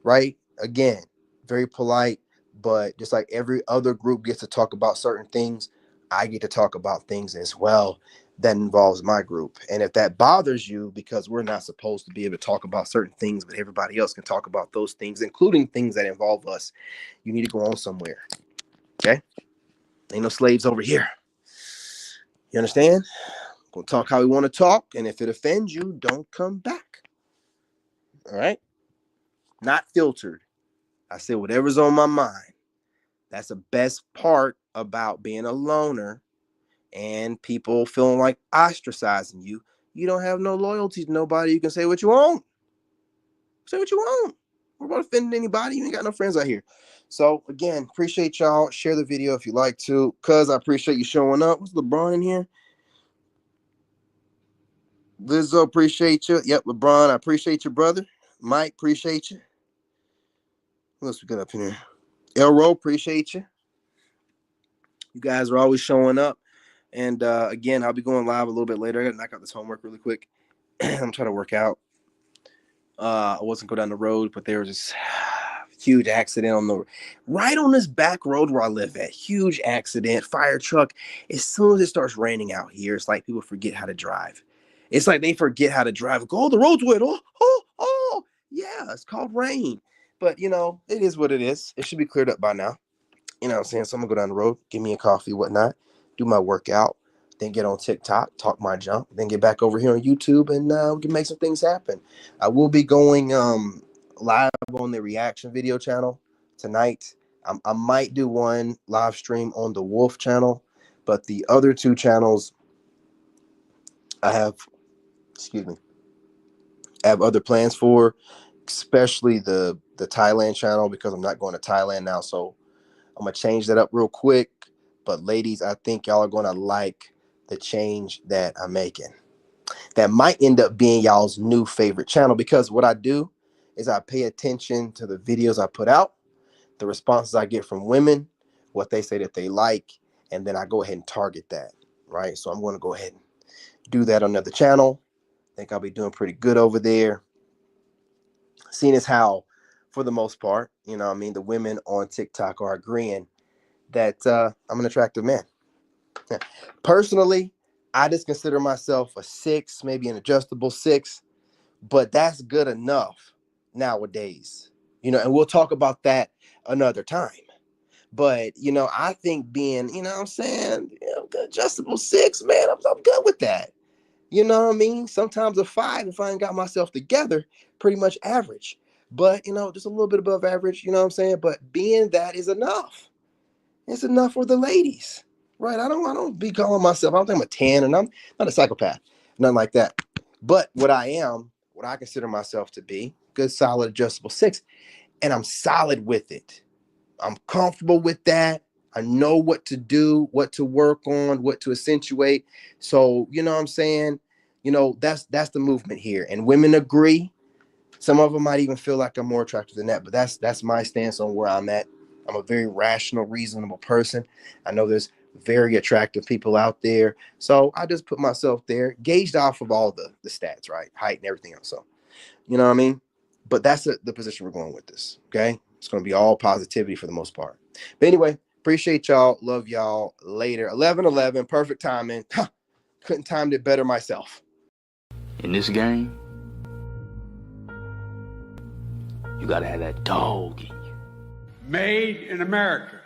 Right? Again, very polite, but just like every other group gets to talk about certain things, I get to talk about things as well that involves my group. And if that bothers you, because we're not supposed to be able to talk about certain things, but everybody else can talk about those things, including things that involve us, you need to go on somewhere. Okay? Ain't no slaves over here. You understand? We're gonna talk how we want to talk, and if it offends you, don't come back. All right? Not filtered. I say whatever's on my mind. That's the best part about being a loner and people feeling like ostracizing you, you don't have no loyalty to nobody. You can say what you want. Say what you want. We're about offending anybody. You ain't got no friends out here. So again, appreciate y'all. Share the video if you like to. Cuz I appreciate you showing up. Was LeBron in here? Lizzo, appreciate you. Yep, LeBron, I appreciate you, brother. Mike, appreciate you. What else we got up in here? Elro, appreciate you. You guys are always showing up. And again, I'll be going live a little bit later. I got to knock out this homework really quick. I'm trying to work out. I wasn't go down the road, but there was this huge accident right on this back road where I live at. Huge accident, fire truck. As soon as it starts raining out here, it's like people forget how to drive. It's like they forget how to drive. Go, the road's wet. Oh, yeah, it's called rain. But, it is what it is. It should be cleared up by now. You know what I'm saying? So I'm going to go down the road, give me a coffee, whatnot, do my workout, then get on TikTok, talk my junk, then get back over here on YouTube, and we can make some things happen. I will be going live on the reaction video channel tonight. I might do one live stream on the Wolf channel, but the other two channels I have other plans for, especially the Thailand channel, because I'm not going to Thailand now. So I'm going to change that up real quick. But ladies, I think y'all are going to like the change that I'm making. That might end up being y'all's new favorite channel, because what I do is I pay attention to the videos I put out, the responses I get from women, what they say that they like, and then I go ahead and target that, right? So I'm going to go ahead and do that on another channel. I think I'll be doing pretty good over there. Seeing as how, for the most part, the women on TikTok are agreeing that I'm an attractive man. Personally, I just consider myself a 6, maybe an adjustable 6, but that's good enough nowadays, and we'll talk about that another time. But, I think being, adjustable 6, man, I'm good with that. You know what I mean? Sometimes a 5, if I ain't got myself together, pretty much average. But, just a little bit above average, you know what I'm saying? But being that is enough. It's enough for the ladies, right? I don't be calling myself, I don't think I'm a 10, and I'm not a psychopath, nothing like that. But what I consider myself to be, good, solid, adjustable 6, and I'm solid with it. I'm comfortable with that. I know what to do, what to work on, what to accentuate. So, you know what I'm saying? That's the movement here. And women agree. Some of them might even feel like I'm more attractive than that, but that's my stance on where I'm at. I'm a very rational, reasonable person. I know there's very attractive people out there. So I just put myself there, gauged off of all the stats, right? Height and everything else. So, you know what I mean? But that's the position we're going with this, okay? It's going to be all positivity for the most part. But anyway, appreciate y'all. Love y'all. Later. 11:11, perfect timing. Couldn't timed it better myself. In this game, you got to have that dog in you. Made in America.